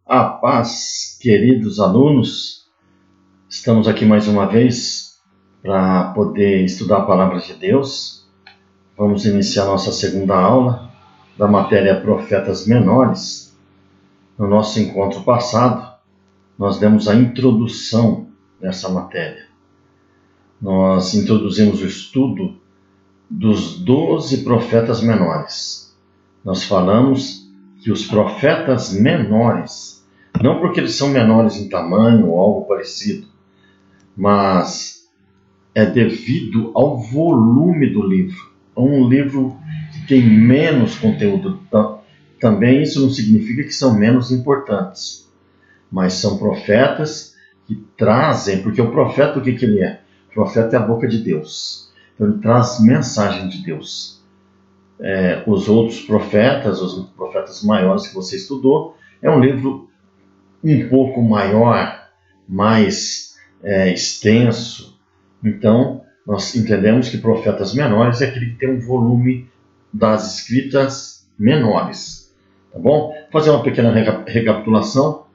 A paz, queridos alunos, estamos aqui mais uma vez para poder estudar a Palavra de Deus. Vamos iniciar nossa segunda aula da matéria Profetas Menores. No nosso encontro passado, nós demos a introdução dessa matéria. Nós introduzimos o estudo dos 12 profetas menores. Nós falamos que os profetas menores, não porque eles são menores em tamanho ou algo parecido, mas é devido ao volume do livro. É um livro que tem menos conteúdo. Também isso não significa que são menos importantes, mas são profetas que trazem, porque o profeta, o que ele é? O profeta é a boca de Deus. Então ele traz mensagem de Deus. Os outros profetas, os profetas maiores que você estudou, é um livro um pouco maior, mais extenso. Então, nós entendemos que profetas menores é aquele que tem um volume das escritas menores. Tá bom? Vou fazer uma pequena recapitulação.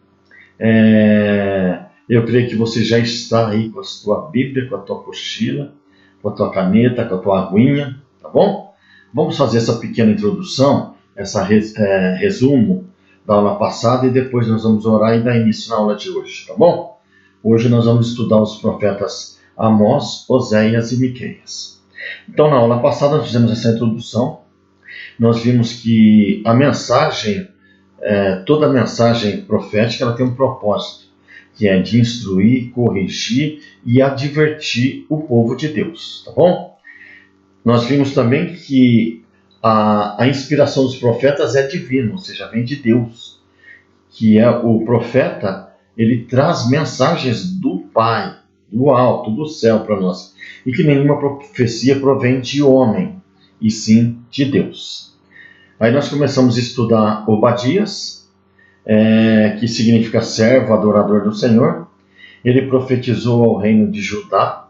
Eu creio que você já está aí com a sua Bíblia, com a tua apostila, com a tua caneta, com a tua aguinha, tá bom? Vamos fazer essa pequena introdução, resumo da aula passada e depois nós vamos orar e dar início na aula de hoje, tá bom? Hoje nós vamos estudar os profetas Amós, Oséias e Miqueias. Então, na aula passada nós fizemos essa introdução. Nós vimos que a mensagem, toda mensagem profética, ela tem um propósito, que é de instruir, corrigir e advertir o povo de Deus, tá bom? Nós vimos também que a inspiração dos profetas é divina, ou seja, vem de Deus, que é o profeta, ele traz mensagens do Pai, do alto, do céu para nós, e que nenhuma profecia provém de homem, e sim de Deus. Aí nós começamos a estudar Obadias, que significa servo, adorador do Senhor. Ele profetizou ao reino de Judá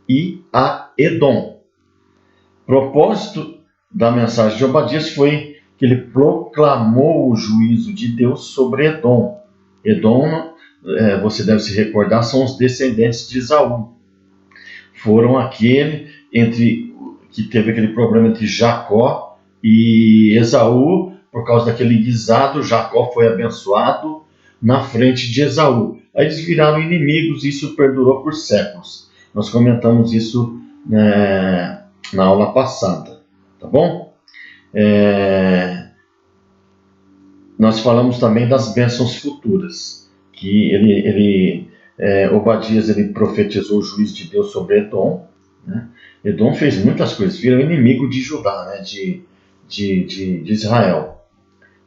e a Edom. O propósito da mensagem de Obadias foi que ele proclamou o juízo de Deus sobre Edom. Edom, você deve se recordar, são os descendentes de Esaú. Foram aquele que teve aquele problema entre Jacó e Esaú. Por causa daquele guisado, Jacó foi abençoado na frente de Esaú. Aí eles viraram inimigos e isso perdurou por séculos. Nós comentamos isso na aula passada, tá bom? Nós falamos também das bênçãos futuras, que Obadias ele profetizou o juízo de Deus sobre Edom, né? Edom fez muitas coisas, virou inimigo de Judá, né? de Israel.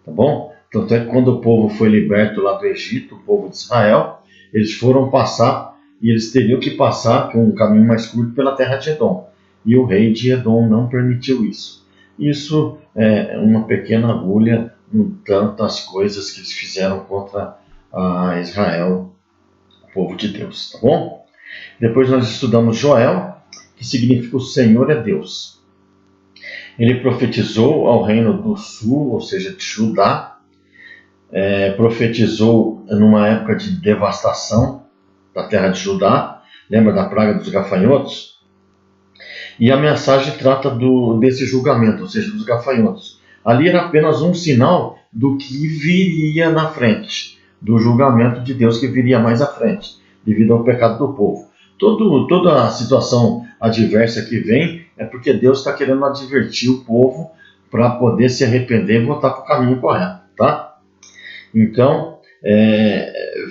Tá bom? Tanto é que quando o povo foi liberto lá do Egito, o povo de Israel, eles foram passar, e eles teriam que passar por um caminho mais curto pela terra de Edom. E o rei de Edom não permitiu isso. Isso é uma pequena agulha no tanto das coisas que eles fizeram contra a Israel, o povo de Deus. Tá bom? Depois nós estudamos Joel, que significa o Senhor é Deus. Ele profetizou ao reino do sul, ou seja, de Judá. Profetizou numa época de devastação da terra de Judá. Lembra da praga dos gafanhotos? E a mensagem trata desse julgamento, ou seja, dos gafanhotos. Ali era apenas um sinal do que viria na frente, do julgamento de Deus que viria mais à frente, devido ao pecado do povo. Toda a situação adversa que vem é porque Deus está querendo advertir o povo para poder se arrepender e voltar para o caminho correto, tá? Então,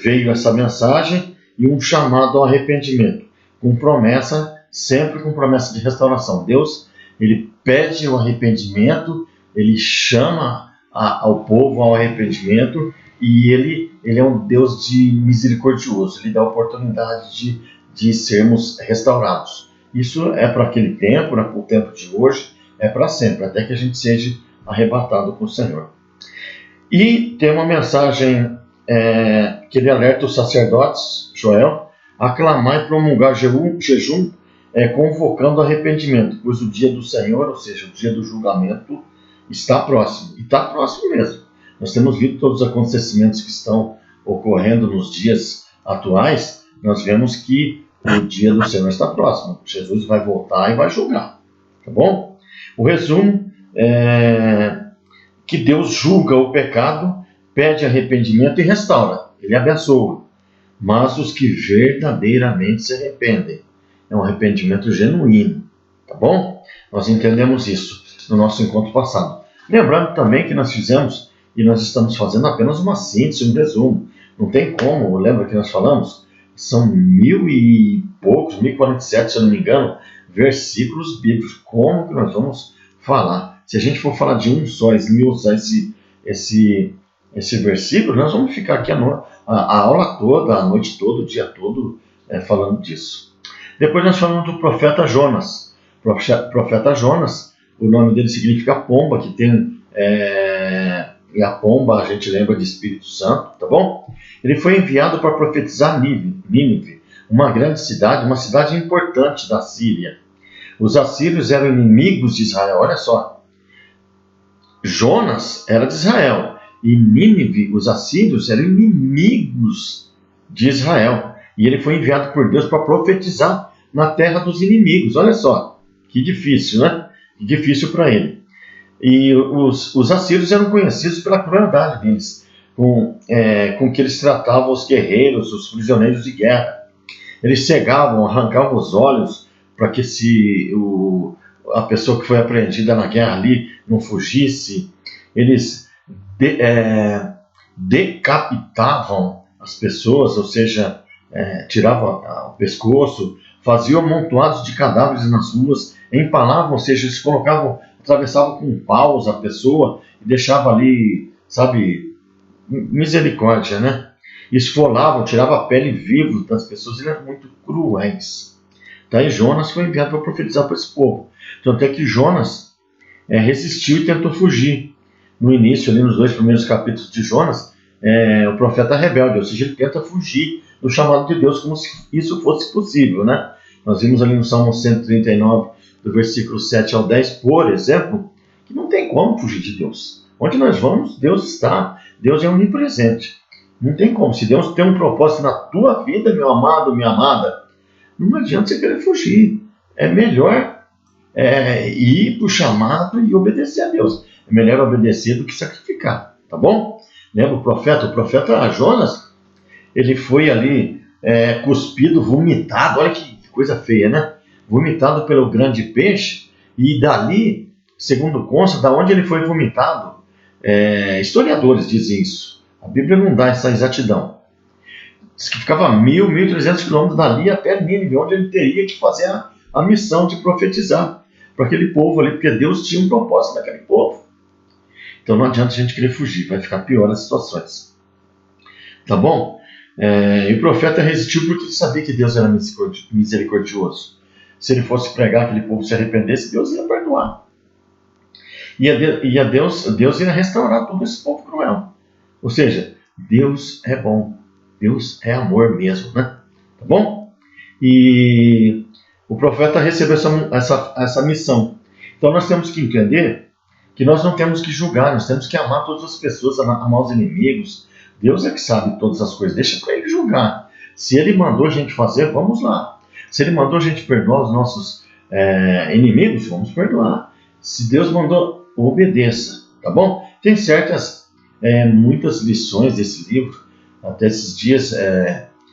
veio essa mensagem e um chamado ao arrependimento, com promessa, sempre com promessa de restauração. Deus, ele pede o arrependimento, ele chama ao povo ao arrependimento e ele é um Deus misericordioso, ele dá a oportunidade de sermos restaurados. Isso é para aquele tempo, para o tempo de hoje, é para sempre, até que a gente seja arrebatado com o Senhor. E tem uma mensagem que ele alerta os sacerdotes, Joel, a clamar e promulgar jejum, convocando arrependimento, pois o dia do Senhor, ou seja, o dia do julgamento, está próximo. E está próximo mesmo. nós temos visto todos os acontecimentos que estão ocorrendo nos dias atuais, nós vemos que o dia do Senhor está próximo. Jesus vai voltar e vai julgar. Tá bom? O resumo é que Deus julga o pecado, pede arrependimento e restaura. Ele abençoa. Mas os que verdadeiramente se arrependem, é um arrependimento genuíno. Tá bom? Nós entendemos isso no nosso encontro passado. Lembrando também que nós fizemos, e nós estamos fazendo apenas uma síntese, um resumo. Não tem como, lembra que nós falamos? São 1000 e poucos, 1047, se eu não me engano, versículos bíblicos. Como que nós vamos falar? Se a gente for falar de um só, esmiuçar esse versículo, nós vamos ficar aqui a aula toda, a noite toda, o dia todo, falando disso. Depois nós falamos do profeta Jonas. Profeta Jonas, o nome dele significa pomba, que tem... e a pomba, a gente lembra de Espírito Santo, tá bom? Ele foi enviado para profetizar Nínive, uma grande cidade, uma cidade importante da Síria. Os assírios eram inimigos de Israel, olha só. Jonas era de Israel, e Nínive, os assírios, eram inimigos de Israel. E ele foi enviado por Deus para profetizar na terra dos inimigos, olha só. Que difícil, né? Que difícil para ele. E os assírios eram conhecidos pela crueldade deles, com que eles tratavam os guerreiros, os prisioneiros de guerra. Eles cegavam, arrancavam os olhos para que a pessoa que foi apreendida na guerra ali não fugisse. Eles decapitavam as pessoas, ou seja, tiravam o pescoço, faziam amontoados de cadáveres nas ruas, empalavam, ou seja, eles atravessavam com paus a pessoa e deixavam ali, sabe, misericórdia, né? Esfolavam, tiravam a pele viva das pessoas, eles eram muito cruéis. Daí Jonas foi enviado para profetizar para esse povo. Tanto é que Jonas resistiu e tentou fugir. No início, ali nos 2 primeiros capítulos de Jonas, o profeta rebelde, ou seja, ele tenta fugir do chamado de Deus como se isso fosse possível, né? Nós vimos ali no Salmo 139, do versículo 7 ao 10, por exemplo, que não tem como fugir de Deus. Onde nós vamos, Deus está. Deus é onipresente. Não tem como. Se Deus tem um propósito na tua vida, meu amado, minha amada, não adianta você querer fugir. É melhor ir para o chamado e obedecer a Deus. É melhor obedecer do que sacrificar. Tá bom? Lembra o profeta Jonas, ele foi ali cuspido, vomitado. Olha que coisa feia, né? Vomitado pelo grande peixe, e dali, segundo consta, da onde ele foi vomitado, historiadores dizem isso. A Bíblia não dá essa exatidão. Diz que ficava 1.300 quilômetros dali até Nínive, onde ele teria que fazer a missão de profetizar para aquele povo ali, porque Deus tinha um propósito naquele povo. Então não adianta a gente querer fugir, vai ficar pior as situações. Tá bom? E o profeta resistiu porque ele sabia que Deus era misericordioso. Se ele fosse pregar aquele povo se arrependesse, Deus ia perdoar. Deus ia restaurar todo esse povo cruel. Ou seja, Deus é bom. Deus é amor mesmo, né? Tá bom? E o profeta recebeu essa missão. Então nós temos que entender que nós não temos que julgar, nós temos que amar todas as pessoas, amar os inimigos. Deus é que sabe todas as coisas, deixa para ele julgar. Se ele mandou a gente fazer, vamos lá. Se ele mandou a gente perdoar os nossos inimigos, vamos perdoar. Se Deus mandou, obedeça, tá bom? Tem muitas lições desse livro. Até esses dias,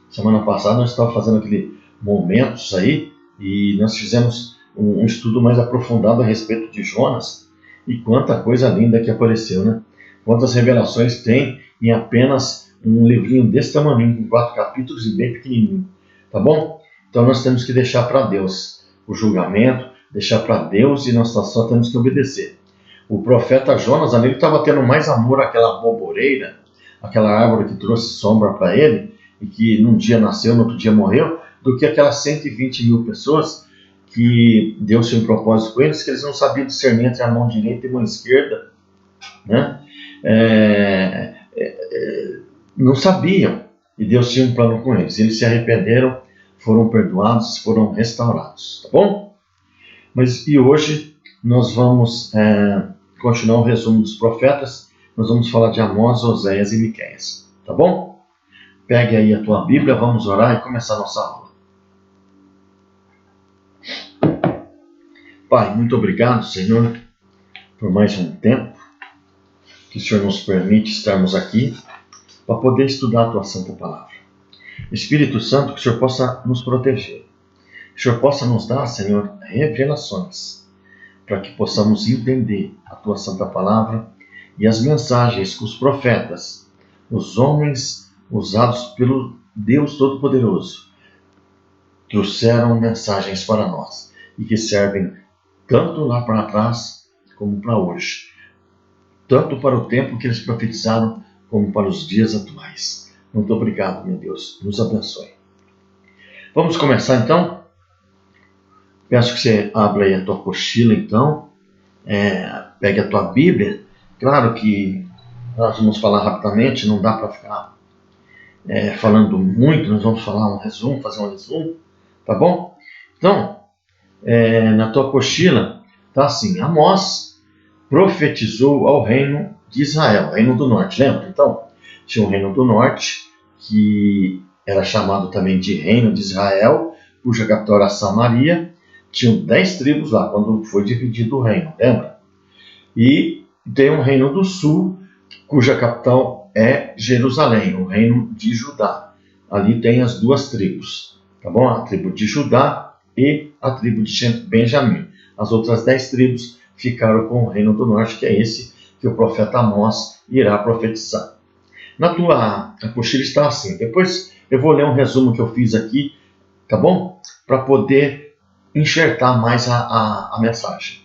semana passada, nós estávamos fazendo aquele Momentos aí, e nós fizemos um estudo mais aprofundado a respeito de Jonas, e quanta coisa linda que apareceu, né? Quantas revelações tem em apenas um livrinho desse tamanho, com 4 capítulos e bem pequenininho, tá bom? Então nós temos que deixar para Deus o julgamento, deixar para Deus, e nós só temos que obedecer. O profeta Jonas, ali, ele estava tendo mais amor àquela boboreira, aquela árvore que trouxe sombra para ele, e que num dia nasceu, no outro dia morreu, do que aquelas 120 mil pessoas que Deus tinha um propósito com eles, que eles não sabiam discernir entre a mão direita e a mão esquerda, né? Não sabiam, e Deus tinha um plano com eles. Eles se arrependeram, foram perdoados, foram restaurados, tá bom? E hoje nós vamos continuar o resumo dos profetas, nós vamos falar de Amós, Oséias e Miqueias. Tá bom? Pegue aí a tua Bíblia, vamos orar e começar a nossa aula. Pai, muito obrigado, Senhor, por mais um tempo que o Senhor nos permite estarmos aqui para poder estudar a tua santa palavra. Espírito Santo, que o Senhor possa nos proteger. Que o Senhor possa nos dar, Senhor, revelações para que possamos entender a tua santa palavra e as mensagens que os profetas, os homens usados pelo Deus Todo-Poderoso, trouxeram mensagens para nós e que servem tanto lá para trás como para hoje, tanto para o tempo que eles profetizaram como para os dias atuais. Muito obrigado, meu Deus. Nos abençoe. Vamos começar então? Peço que você abra aí a tua apostila então. Pegue a tua Bíblia. Claro que nós vamos falar rapidamente, não dá para ficar falando muito, nós vamos falar fazer um resumo, tá bom? Então, na tua apostila está assim: Amós profetizou ao reino de Israel, reino do norte, lembra? Então, tinha um reino do norte, que era chamado também de reino de Israel, cuja capital era Samaria. Tinham 10 tribos lá, quando foi dividido o reino, lembra? E tem um reino do sul, cuja capital é Jerusalém, o reino de Judá. Ali tem as 2 tribos, tá bom? A tribo de Judá e a tribo de Benjamim. As outras 10 tribos ficaram com o reino do norte, que é esse que o profeta Amós irá profetizar. Na tua apostila está assim. Depois eu vou ler um resumo que eu fiz aqui, tá bom? Para poder enxertar mais a mensagem.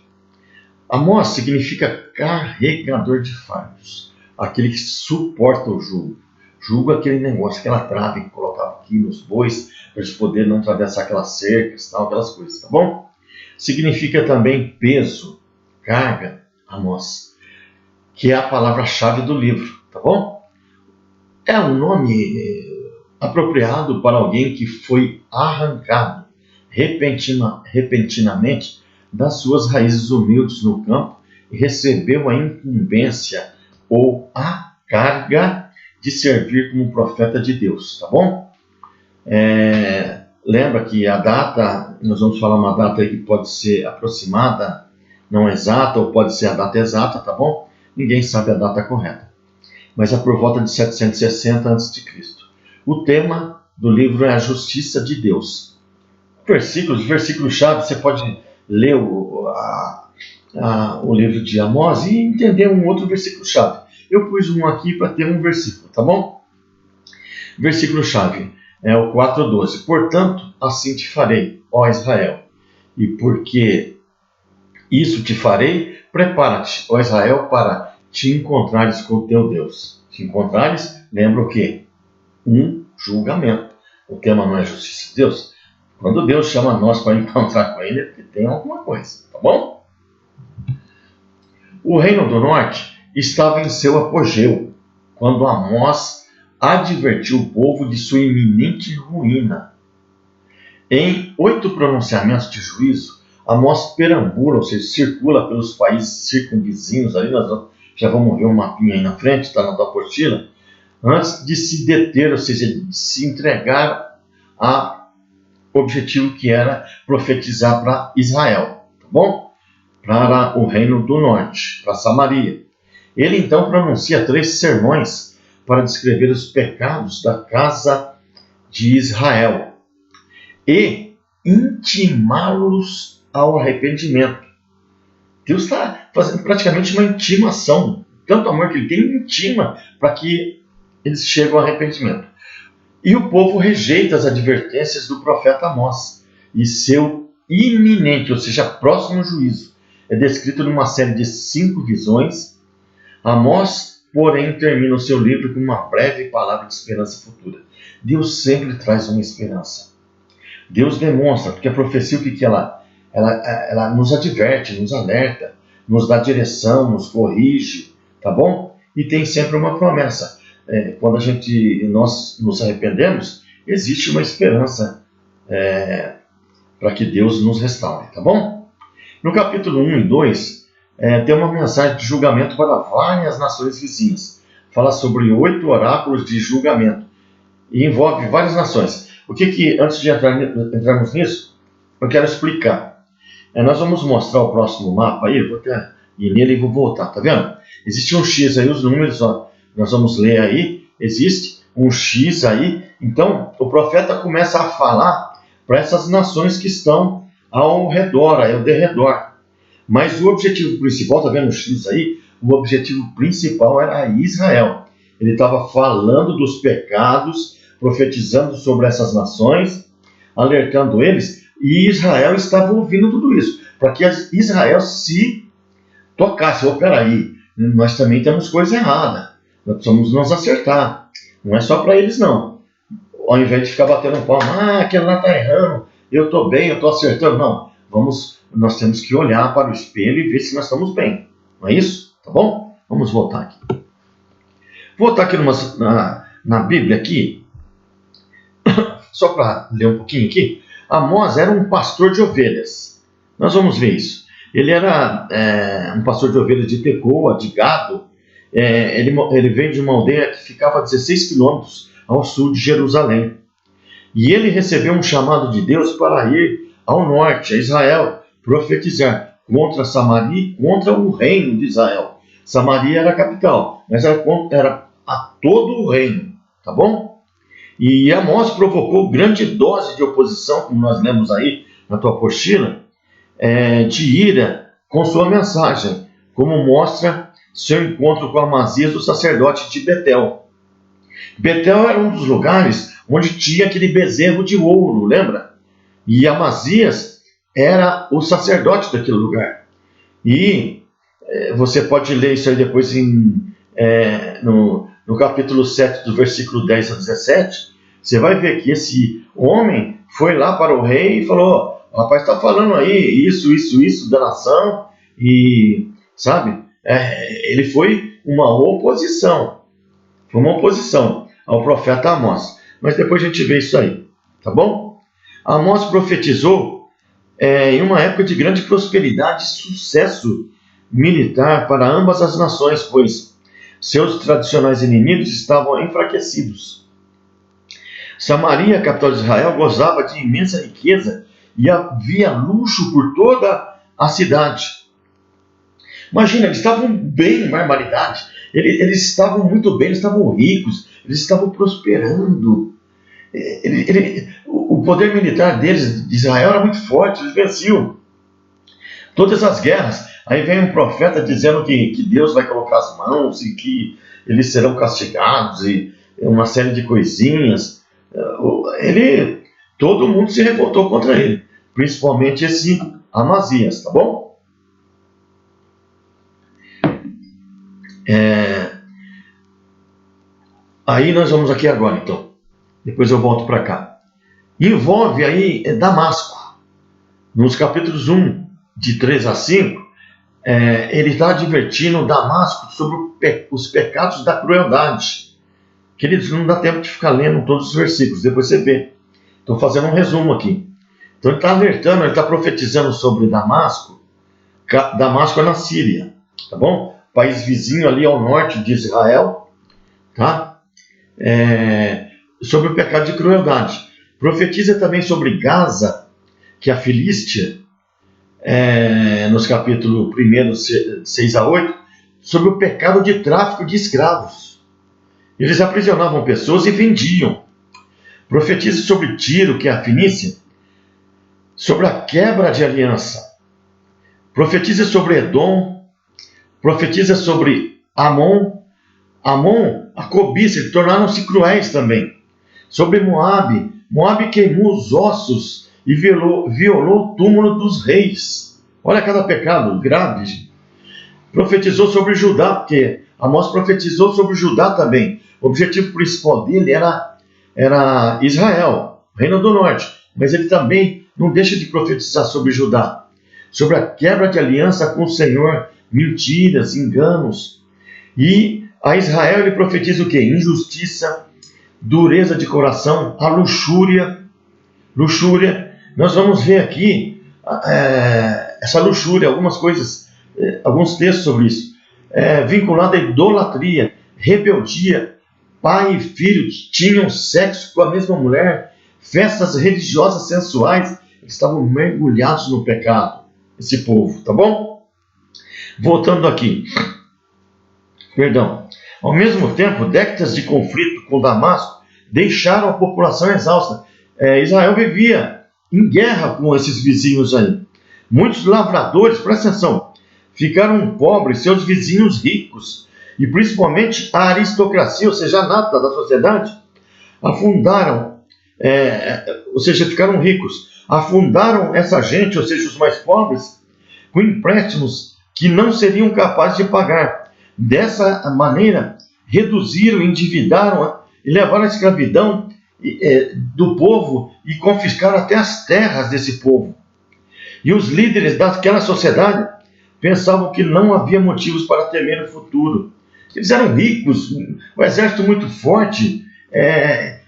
Amós significa carregador de fardos, aquele que suporta o jugo. Jugo é aquele negócio, aquela trave que colocava aqui nos bois, para eles poderem não atravessar aquelas cercas, tal, aquelas coisas, tá bom? Significa também peso, carga, Amós, que é a palavra-chave do livro, tá bom? É um nome apropriado para alguém que foi arrancado repentinamente das suas raízes humildes no campo e recebeu a incumbência ou a carga de servir como profeta de Deus, tá bom? Lembra que a data, nós vamos falar uma data que pode ser aproximada, não exata, ou pode ser a data exata, tá bom? Ninguém sabe a data correta, mas é por volta de 760 a.C. O tema do livro é a justiça de Deus. Versículos-chave, você pode ler o livro de Amós e entender um outro versículo-chave. Eu pus um aqui para ter um versículo, tá bom? Versículo-chave é o 4:12. Portanto, assim te farei, ó Israel, e porque isso te farei, prepara-te, ó Israel, para te encontrares com o teu Deus. Te encontrares, lembra o quê? Um julgamento. O tema não é justiça de Deus. Quando Deus chama nós para encontrar com Ele, é porque tem alguma coisa, tá bom? O reino do norte estava em seu apogeu, quando Amós advertiu o povo de sua iminente ruína. Em 8 pronunciamentos de juízo, Amós perambula, ou seja, circula pelos países circunvizinhos, ali nós já vamos ver um mapinha aí na frente, está na tua apostila, antes de se deter, ou seja, de se entregar a objetivo que era profetizar para Israel, tá bom? Para o reino do norte, para Samaria. Ele então pronuncia 3 sermões para descrever os pecados da casa de Israel e intimá-los ao arrependimento. Deus está fazendo praticamente uma intimação, tanto amor que ele tem, intima para que eles cheguem ao arrependimento. E o povo rejeita as advertências do profeta Amós e seu iminente, ou seja, próximo juízo. É descrito numa série de 5 visões. Amós, porém, termina o seu livro com uma breve palavra de esperança futura. Deus sempre traz uma esperança. Deus demonstra, porque a profecia, o que ela nos adverte, nos alerta, nos dá direção, nos corrige, tá bom? E tem sempre uma promessa. Quando nós nos arrependemos, existe uma esperança para que Deus nos restaure, tá bom? No capítulo 1 e 2, tem uma mensagem de julgamento para várias nações vizinhas. Fala sobre 8 oráculos de julgamento e envolve várias nações. Antes de entrarmos nisso, eu quero explicar. Nós vamos mostrar o próximo mapa aí, eu vou até ir nele e vou voltar, tá vendo? Existe um X aí, os números, ó, nós vamos ler aí, existe um X aí. Então, o profeta começa a falar para essas nações que estão ao redor, aí, ao derredor. Mas o objetivo principal, tá vendo o X aí? O objetivo principal era Israel. Ele estava falando dos pecados, profetizando sobre essas nações, alertando eles, e Israel estava ouvindo tudo isso, para que Israel se tocasse. Peraí, nós também temos coisa errada, nós precisamos nos acertar, não é só para eles não. Ao invés de ficar batendo palma, aquele lá está errando, eu estou bem, eu estou acertando, não. Nós temos que olhar para o espelho e ver se nós estamos bem, não é isso? Tá bom? Vamos voltar aqui. Vou voltar aqui na Bíblia aqui, só para ler um pouquinho aqui. Amós era um pastor de ovelhas. Nós vamos ver isso. Ele era um pastor de ovelhas de Tecoa, de gado. Ele veio de uma aldeia que ficava a 16 quilômetros ao sul de Jerusalém. E ele recebeu um chamado de Deus para ir ao norte, a Israel, profetizar contra Samaria e contra o reino de Israel. Samaria era a capital, mas era a todo o reino, tá bom? E Amós provocou grande dose de oposição, como nós lemos aí na tua apostila, de ira com sua mensagem, como mostra seu encontro com Amazias, o sacerdote de Betel. Betel era um dos lugares onde tinha aquele bezerro de ouro, lembra? E Amazias era o sacerdote daquele lugar. E você pode ler isso aí depois no capítulo 7, do versículo 10 a 17, você vai ver que esse homem foi lá para o rei e falou: o rapaz está falando aí isso da nação, e sabe, ele foi uma oposição ao profeta Amós. Mas depois a gente vê isso aí, tá bom? Amós profetizou em uma época de grande prosperidade e sucesso militar para ambas as nações, pois seus tradicionais inimigos estavam enfraquecidos. Samaria, a capital de Israel, gozava de imensa riqueza e havia luxo por toda a cidade. Imagina, eles estavam bem em barbaridade, eles estavam muito bem, eles estavam ricos, eles estavam prosperando. O poder militar deles, de Israel, era muito forte, eles venciam todas as guerras. Aí vem um profeta dizendo que Deus vai colocar as mãos e que eles serão castigados e uma série de coisinhas. Todo mundo se revoltou contra ele, principalmente esse Amazias, tá bom? Aí nós vamos aqui agora, então. Depois eu volto para cá. Envolve aí Damasco. Nos capítulos 1, de 3 a 5, ele está advertindo Damasco sobre os pecados da crueldade. Queridos, não dá tempo de ficar lendo todos os versículos, depois você vê. Estou fazendo um resumo aqui. Então ele está alertando, ele está profetizando sobre Damasco. Damasco é na Síria, tá bom? País vizinho ali ao norte de Israel, tá? Sobre o pecado de crueldade. Profetiza também sobre Gaza, que é a Filístia, nos capítulos 1, 6 a 8, sobre o pecado de tráfico de escravos. Eles aprisionavam pessoas e vendiam. Profetiza sobre Tiro, que é a Fenícia, sobre a quebra de aliança. Profetiza sobre Edom. Profetiza sobre Amon, a cobiça, tornaram-se cruéis também. Sobre Moabe queimou os ossos e violou o túmulo dos reis. Olha cada pecado grave. Profetizou sobre Judá, porque Amós profetizou sobre Judá também. O objetivo principal dele era Israel, Reino do Norte. Mas ele também não deixa de profetizar sobre Judá, sobre a quebra de aliança com o Senhor, mentiras, enganos. E a Israel ele profetiza o quê? Injustiça, dureza de coração, a luxúria. Nós vamos ver aqui essa luxúria, algumas coisas alguns textos sobre isso, vinculado à idolatria, rebeldia. Pai e filho tinham sexo com a mesma mulher, festas religiosas sensuais, eles estavam mergulhados no pecado, esse povo, tá bom? Voltando aqui, perdão. Ao mesmo tempo, décadas de conflito com Damasco deixaram a população exausta. Israel vivia em guerra com esses vizinhos aí. Muitos lavradores, presta atenção, ficaram pobres, seus vizinhos ricos, e principalmente a aristocracia, ou seja, a nata da sociedade, afundaram, ou seja, ficaram ricos, afundaram essa gente, ou seja, os mais pobres, com empréstimos que não seriam capazes de pagar. Dessa maneira, reduziram, endividaram e levaram a escravidão do povo e confiscaram até as terras desse povo. E os líderes daquela sociedade pensavam que não havia motivos para temer o futuro. Eles eram ricos, um exército muito forte,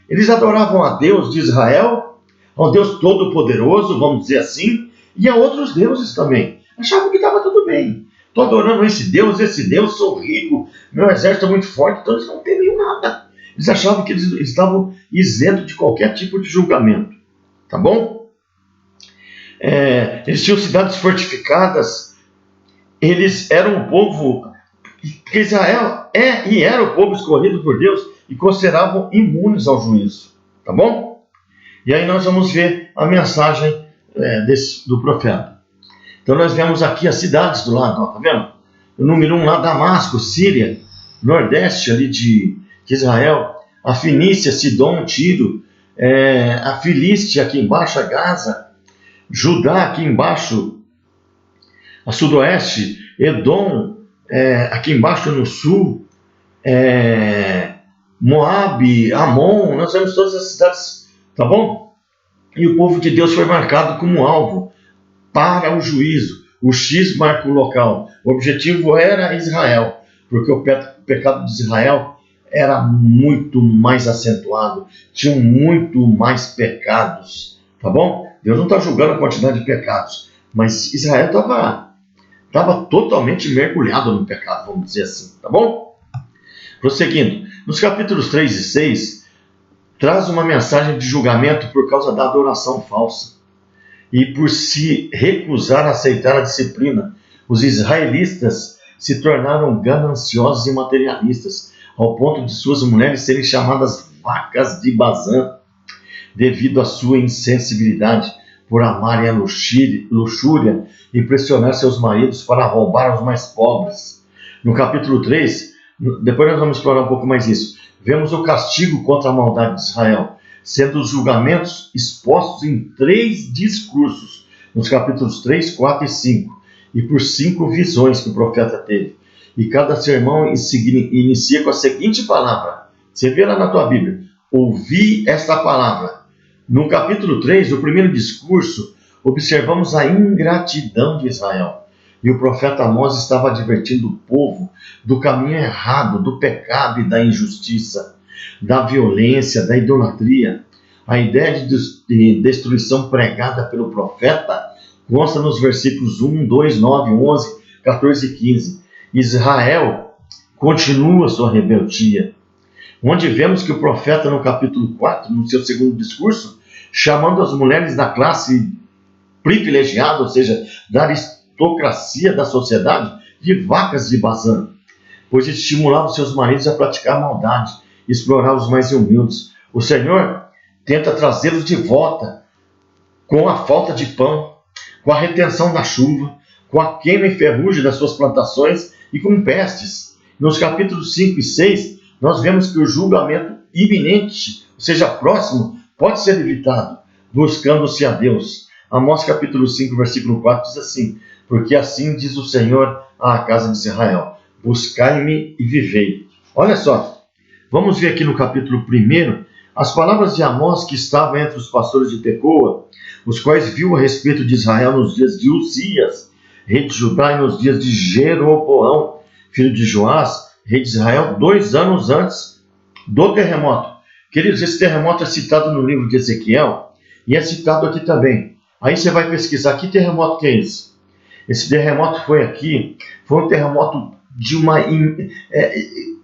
eles adoravam a Deus de Israel, ao Deus Todo-Poderoso, vamos dizer assim, e a outros deuses também. Achavam que estava tudo bem. Estou adorando esse Deus, sou rico, meu exército é muito forte, então eles não temiam nada. Eles achavam que eles estavam isentos de qualquer tipo de julgamento. Tá bom? Eles tinham cidades fortificadas, eles eram um povo, que Israel era o povo escolhido por Deus e consideravam imunes ao juízo. Tá bom? E aí nós vamos ver a mensagem do profeta. Então nós vemos aqui as cidades do lado, ó, tá vendo? O número 1 lá, Damasco, Síria, nordeste ali de Israel, a Fenícia, Sidom, Tiro, a Filístia aqui embaixo, a Gaza, Judá aqui embaixo, a sudoeste, Edom aqui embaixo no sul, Moabe, Amon, nós vemos todas as cidades, tá bom? E o povo de Deus foi marcado como alvo para o juízo. O X marca o local. O objetivo era Israel, porque o pecado de Israel era muito mais acentuado, tinham muito mais pecados, tá bom? Deus não está julgando a quantidade de pecados, mas Israel estava totalmente mergulhado no pecado, vamos dizer assim, tá bom? Prosseguindo, nos capítulos 3 e 6, traz uma mensagem de julgamento por causa da adoração falsa. E por se recusar a aceitar a disciplina, os israelitas se tornaram gananciosos e materialistas, ao ponto de suas mulheres serem chamadas vacas de Bazã, devido à sua insensibilidade por amarem a luxúria e pressionar seus maridos para roubar os mais pobres. No capítulo 3, depois nós vamos explorar um pouco mais isso, vemos o castigo contra a maldade de Israel, sendo os julgamentos expostos em 3 discursos, nos capítulos 3, 4 e 5, e por 5 visões que o profeta teve. E cada sermão inicia com a seguinte palavra, você vê lá na tua Bíblia, ouvi esta palavra. No capítulo 3, o primeiro discurso, observamos a ingratidão de Israel. E o profeta Amós estava advertindo o povo do caminho errado, do pecado e da injustiça, da violência, da idolatria. A ideia de destruição pregada pelo profeta consta nos versículos 1, 2, 9, 11, 14 e 15. Israel continua sua rebeldia, onde vemos que o profeta no capítulo 4, no seu segundo discurso, chamando as mulheres da classe privilegiada, ou seja, da aristocracia da sociedade, de vacas de Bazã, pois estimulavam seus maridos a praticar maldade, explorar os mais humildes. O Senhor tenta trazê-los de volta com a falta de pão, com a retenção da chuva, com a queima e ferrugem das suas plantações e com pestes. Nos capítulos 5 e 6, nós vemos que o julgamento iminente, ou seja, próximo, pode ser evitado, buscando-se a Deus. Amós capítulo 5, versículo 4 diz assim, porque assim diz o Senhor à casa de Israel, buscai-me e vivei. Olha só, vamos ver aqui no capítulo 1, as palavras de Amós que estavam entre os pastores de Tecoa, os quais viu a respeito de Israel nos dias de Uzias, rei de Judá, e nos dias de Jeroboão, filho de Joás, rei de Israel, 2 anos antes do terremoto. Queridos, esse terremoto é citado no livro de Ezequiel, e é citado aqui também. Aí você vai pesquisar, que terremoto que é esse? Esse terremoto foi aqui, foi um terremoto de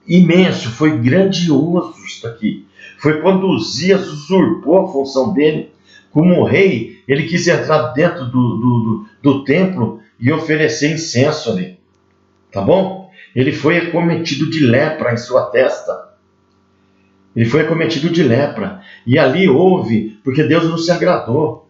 imenso, foi grandioso isso aqui. Foi quando Uzias usurpou a função dele como rei. Ele quis entrar dentro do templo e oferecer incenso ali, tá bom? Ele foi acometido de lepra em sua testa. Ele foi acometido de lepra. E ali houve, porque Deus não se agradou.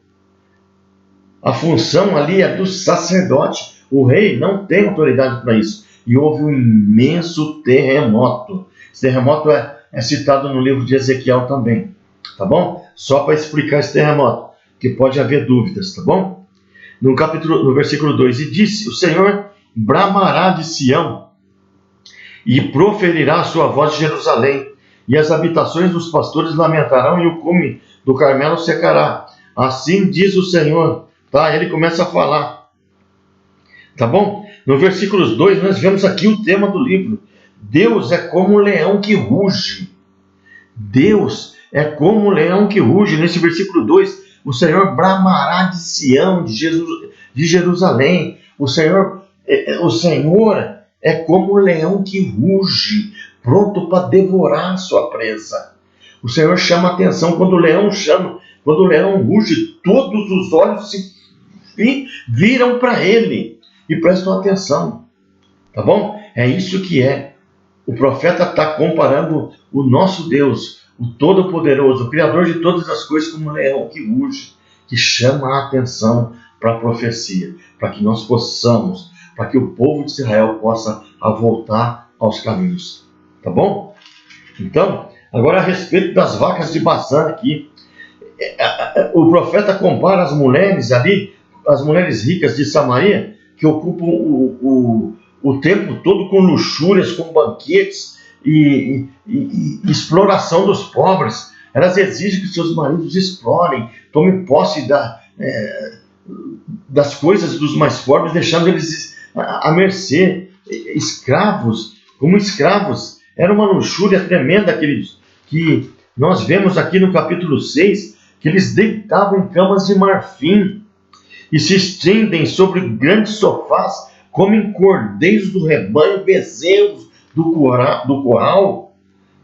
A função ali é do sacerdote. O rei não tem autoridade para isso. E houve um imenso terremoto. Esse terremoto é citado no livro de Ezequiel também. Tá bom? Só para explicar esse terremoto, que pode haver dúvidas, tá bom? No versículo 2, e disse: o Senhor bramará de Sião e proferirá a sua voz de Jerusalém, e as habitações dos pastores lamentarão, e o cume do Carmelo secará. Assim diz o Senhor. Tá? Ele começa a falar. Tá bom? No versículo 2, nós vemos aqui o tema do livro. Deus é como um leão que ruge. Deus é como um leão que ruge. Nesse versículo 2, o Senhor bramará de Sião, de Jerusalém. O Senhor é como um leão que ruge, pronto para devorar sua presa. O Senhor chama a atenção quando o leão chama, quando o leão ruge, todos os olhos se viram para ele e prestam atenção. Tá bom? É isso que é. O profeta está comparando o nosso Deus, o Todo-Poderoso, o Criador de todas as coisas, como um leão que ruge, que chama a atenção para a profecia, para que nós possamos, para que o povo de Israel possa voltar aos caminhos. Tá bom? Então, agora a respeito das vacas de Bazã aqui, o profeta compara as mulheres ali, as mulheres ricas de Samaria, que ocupam o tempo todo com luxúrias, com banquetes e exploração dos pobres. Elas exigem que seus maridos explorem, tomem posse das coisas dos mais pobres, deixando eles à mercê. Escravos, como escravos. Era uma luxúria tremenda, queridos, que nós vemos aqui no capítulo 6, que eles deitavam em camas de marfim e se estendem sobre grandes sofás, comem cordeiros do rebanho, bezerros do curral.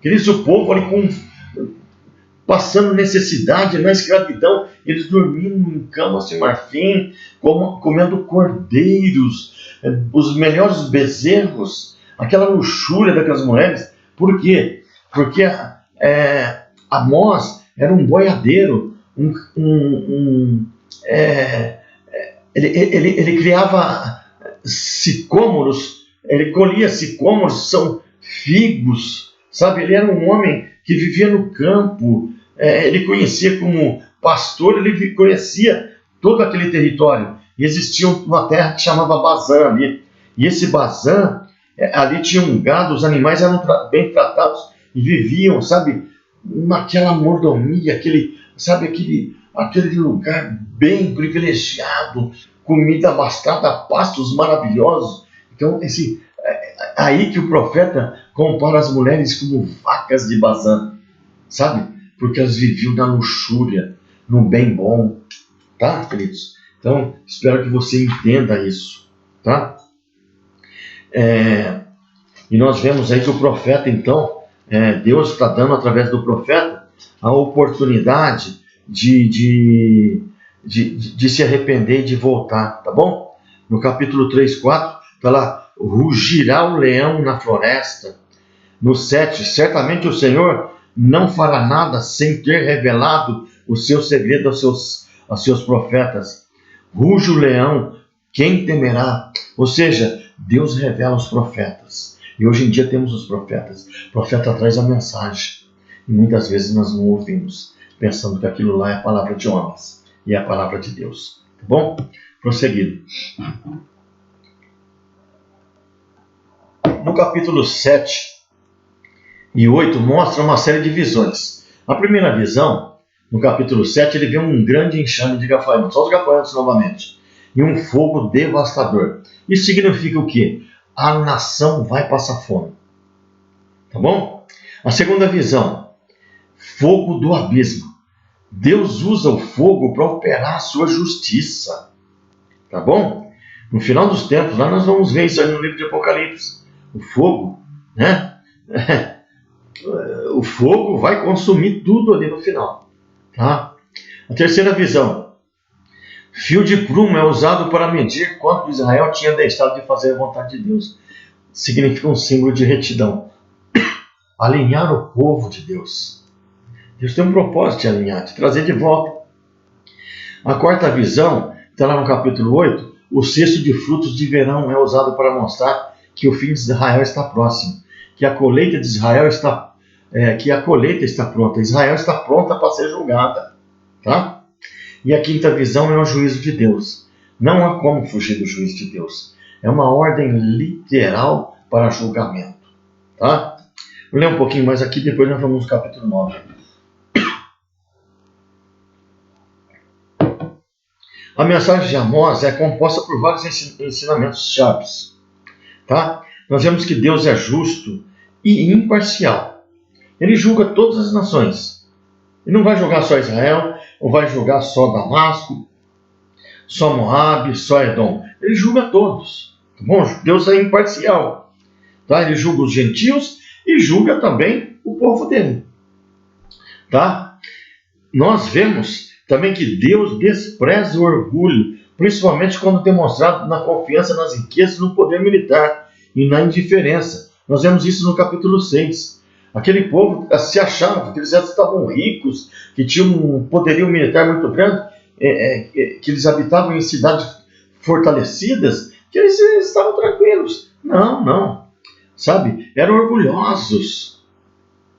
Queridos, o povo ali passando necessidade, na escravidão, eles dormiam em camas de marfim, comendo cordeiros, os melhores bezerros, aquela luxúria daquelas mulheres. Por quê? Porque Amós era um boiadeiro, ele criava sicômoros, ele colhia sicômoros, são figos, sabe? Ele era um homem que vivia no campo, ele conhecia como pastor, ele conhecia todo aquele território. E existia uma terra que chamava Bazã ali. E esse Bazã, ali tinha um gado, os animais eram bem tratados e viviam, sabe, naquela mordomia, aquele lugar bem privilegiado, comida abastada, pastos maravilhosos. Então, aí que o profeta compara as mulheres como vacas de Bazã, sabe? Porque elas viviam na luxúria, no bem bom, tá, queridos? Então, espero que você entenda isso, tá? E nós vemos aí que o profeta, então, Deus está dando através do profeta a oportunidade de se arrepender e de voltar, tá bom? No capítulo 3, 4, está lá: rugirá o leão na floresta. No 7, certamente o Senhor não fará nada sem ter revelado o seu segredo aos seus profetas. Ruge o leão, quem temerá? Ou seja, Deus revela os profetas. E hoje em dia temos os profetas. O profeta traz a mensagem. E muitas vezes nós não ouvimos, pensando que aquilo lá é a palavra de homens. E é a palavra de Deus. Tá bom? Prosseguindo. No capítulo 7 e 8 mostra uma série de visões. A primeira visão, no capítulo 7, ele vê um grande enxame de gafanhotos, só os gafanhotos novamente, e um fogo devastador. Isso significa o quê? A nação vai passar fome. Tá bom? A segunda visão, fogo do abismo. Deus usa o fogo para operar a sua justiça. Tá bom? No final dos tempos, lá nós vamos ver isso aí no livro de Apocalipse. O fogo, né? O fogo vai consumir tudo ali no final. Tá? A terceira visão. Fio de prumo é usado para medir quanto Israel tinha deixado de fazer a vontade de Deus. Significa um símbolo de retidão. Alinhar o povo de Deus. Deus tem um propósito de alinhar, de trazer de volta. A quarta visão, está lá no capítulo 8, o cesto de frutos de verão é usado para mostrar que o fim de Israel está próximo, que a colheita de Israel está pronta. Israel está pronta para ser julgada. Tá? E a quinta visão é o juízo de Deus. Não há como fugir do juízo de Deus. É uma ordem literal para julgamento. Tá? Vou ler um pouquinho mais aqui, depois nós vamos no capítulo 9. A mensagem de Amós é composta por vários ensinamentos chaves. Tá? Nós vemos que Deus é justo e imparcial. Ele julga todas as nações. Ele não vai julgar só Israel, ou vai julgar só Damasco, só Moabe, só Edom. Ele julga todos. Tá bom? Deus é imparcial. Tá? Ele julga os gentios e julga também o povo dele. Tá? Nós vemos também que Deus despreza o orgulho, principalmente quando demonstrado na confiança nas riquezas, no poder militar e na indiferença. Nós vemos isso no capítulo 6. Aquele povo se achava que eles já estavam ricos, que tinham um poderio militar muito grande, que eles habitavam em cidades fortalecidas, que eles estavam tranquilos. Não. Sabe? Eram orgulhosos.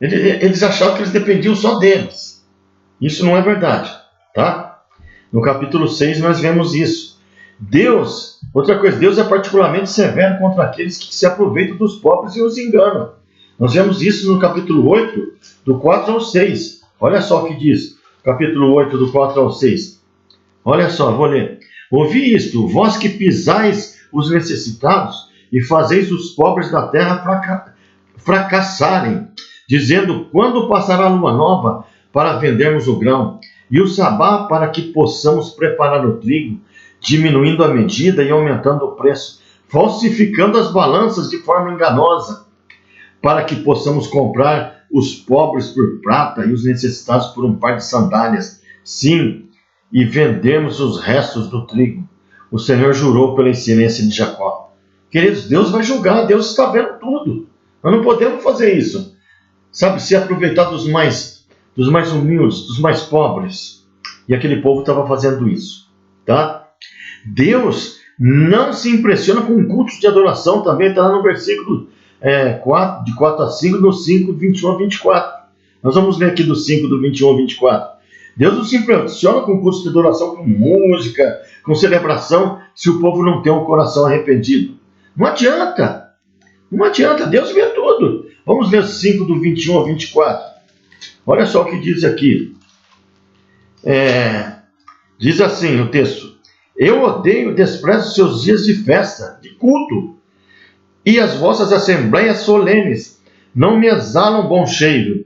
Eles achavam que eles dependiam só deles. Isso não é verdade. Tá? No capítulo 6 nós vemos isso. Outra coisa, Deus é particularmente severo contra aqueles que se aproveitam dos pobres e os enganam. Nós vemos isso no capítulo 8, do 4 ao 6. Olha só o que diz, capítulo 8, do 4 ao 6. Olha só, vou ler. Ouvi isto, vós que pisais os necessitados e fazeis os pobres da terra fracassarem, dizendo, quando passará a lua nova para vendermos o grão, e o sabá para que possamos preparar o trigo, diminuindo a medida e aumentando o preço, falsificando as balanças de forma enganosa, para que possamos comprar os pobres por prata e os necessitados por um par de sandálias. Sim, e vendemos os restos do trigo. O Senhor jurou pela excelência de Jacó. Queridos, Deus vai julgar, Deus está vendo tudo. Nós não podemos fazer isso. Sabe, se aproveitar dos mais humildes, dos mais pobres. E aquele povo estava fazendo isso. Tá? Deus não se impressiona com cultos de adoração, também está lá no versículo 4, de 4 a 5, no 5, 21 a 24. Nós vamos ler aqui do 5, do 21 a 24. Deus não se impressiona com cultos de adoração, com música, com celebração, se o povo não tem um coração arrependido. Não adianta. Não adianta, Deus vê tudo. Vamos ler 5, do 21 a 24. Olha só o que diz aqui. Diz assim o texto. Eu odeio e desprezo seus dias de festa, de culto, e as vossas assembleias solenes não me exalam bom cheiro.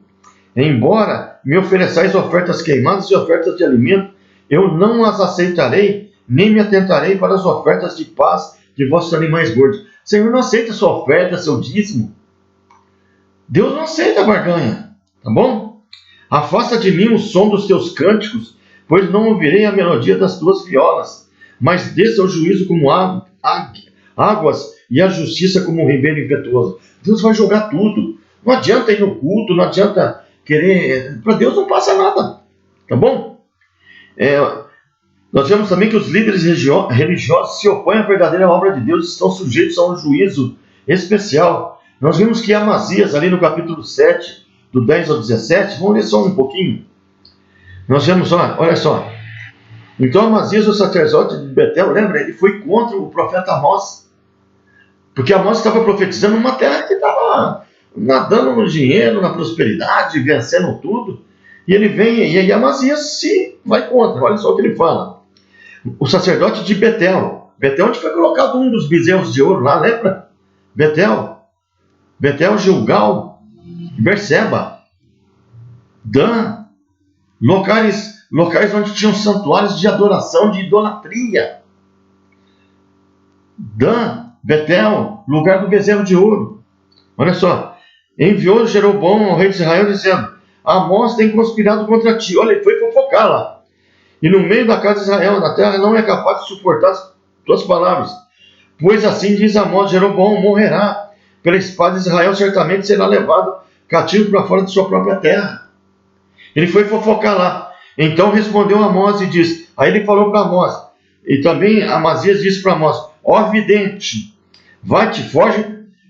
Embora me ofereçais ofertas queimadas e ofertas de alimento, eu não as aceitarei, nem me atentarei para as ofertas de paz de vossos animais gordos. Senhor, não aceita sua oferta, seu dízimo. Deus não aceita a barganha, tá bom? Afasta de mim o som dos teus cânticos, pois não ouvirei a melodia das tuas violas, mas desça o juízo como águas e a justiça como um ribeiro impetuoso. Deus vai jogar tudo. Não adianta ir no culto, não adianta querer... Para Deus não passa nada, tá bom? Nós vemos também que os líderes religiosos se opõem à verdadeira obra de Deus e estão sujeitos a um juízo especial. Nós vimos que Amazias, ali no capítulo 7, do 10 ao 17, vamos ler só um pouquinho. Nós vemos, olha só. Então Amazias, o sacerdote de Betel, lembra? Ele foi contra o profeta Amós. Porque Amós estava profetizando uma terra que estava nadando no dinheiro, na prosperidade, vencendo tudo. E ele vem, e Amazias se vai contra. Olha só o que ele fala. O sacerdote de Betel. Betel, onde foi colocado um dos bezerros de ouro lá, lembra? Betel, Gilgal, Berseba, Dan, locais onde tinham santuários de adoração, de idolatria. Dan, Betel, lugar do bezerro de ouro. Olha só, enviou Jeroboão ao rei de Israel dizendo: Amós tem conspirado contra ti. Olha, ele foi fofocar lá. E no meio da casa de Israel, na terra, não é capaz de suportar as tuas palavras. Pois assim diz Amós: Jeroboão morrerá pela espada de Israel, certamente será levado cativo para fora de sua própria terra. Ele foi fofocar lá. Então respondeu Amós e disse, aí ele falou para Amós, e também Amazias disse para Amós: ó vidente, vai-te, foge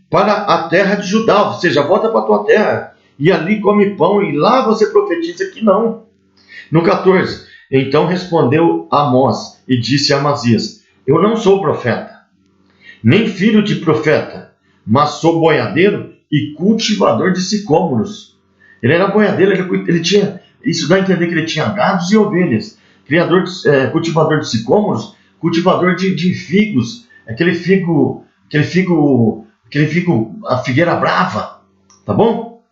para a terra de Judá, ou seja, volta para a tua terra, e ali come pão, e lá você profetiza que não. No 14, então respondeu Amós e disse a Amazias: eu não sou profeta, nem filho de profeta, mas sou boiadeiro e cultivador de sicômoros. Ele era boiadeiro, ele tinha, isso dá a entender que ele tinha gados e ovelhas, cultivador de sicômoros, cultivador de figos, aquele figo, a figueira brava, tá bom?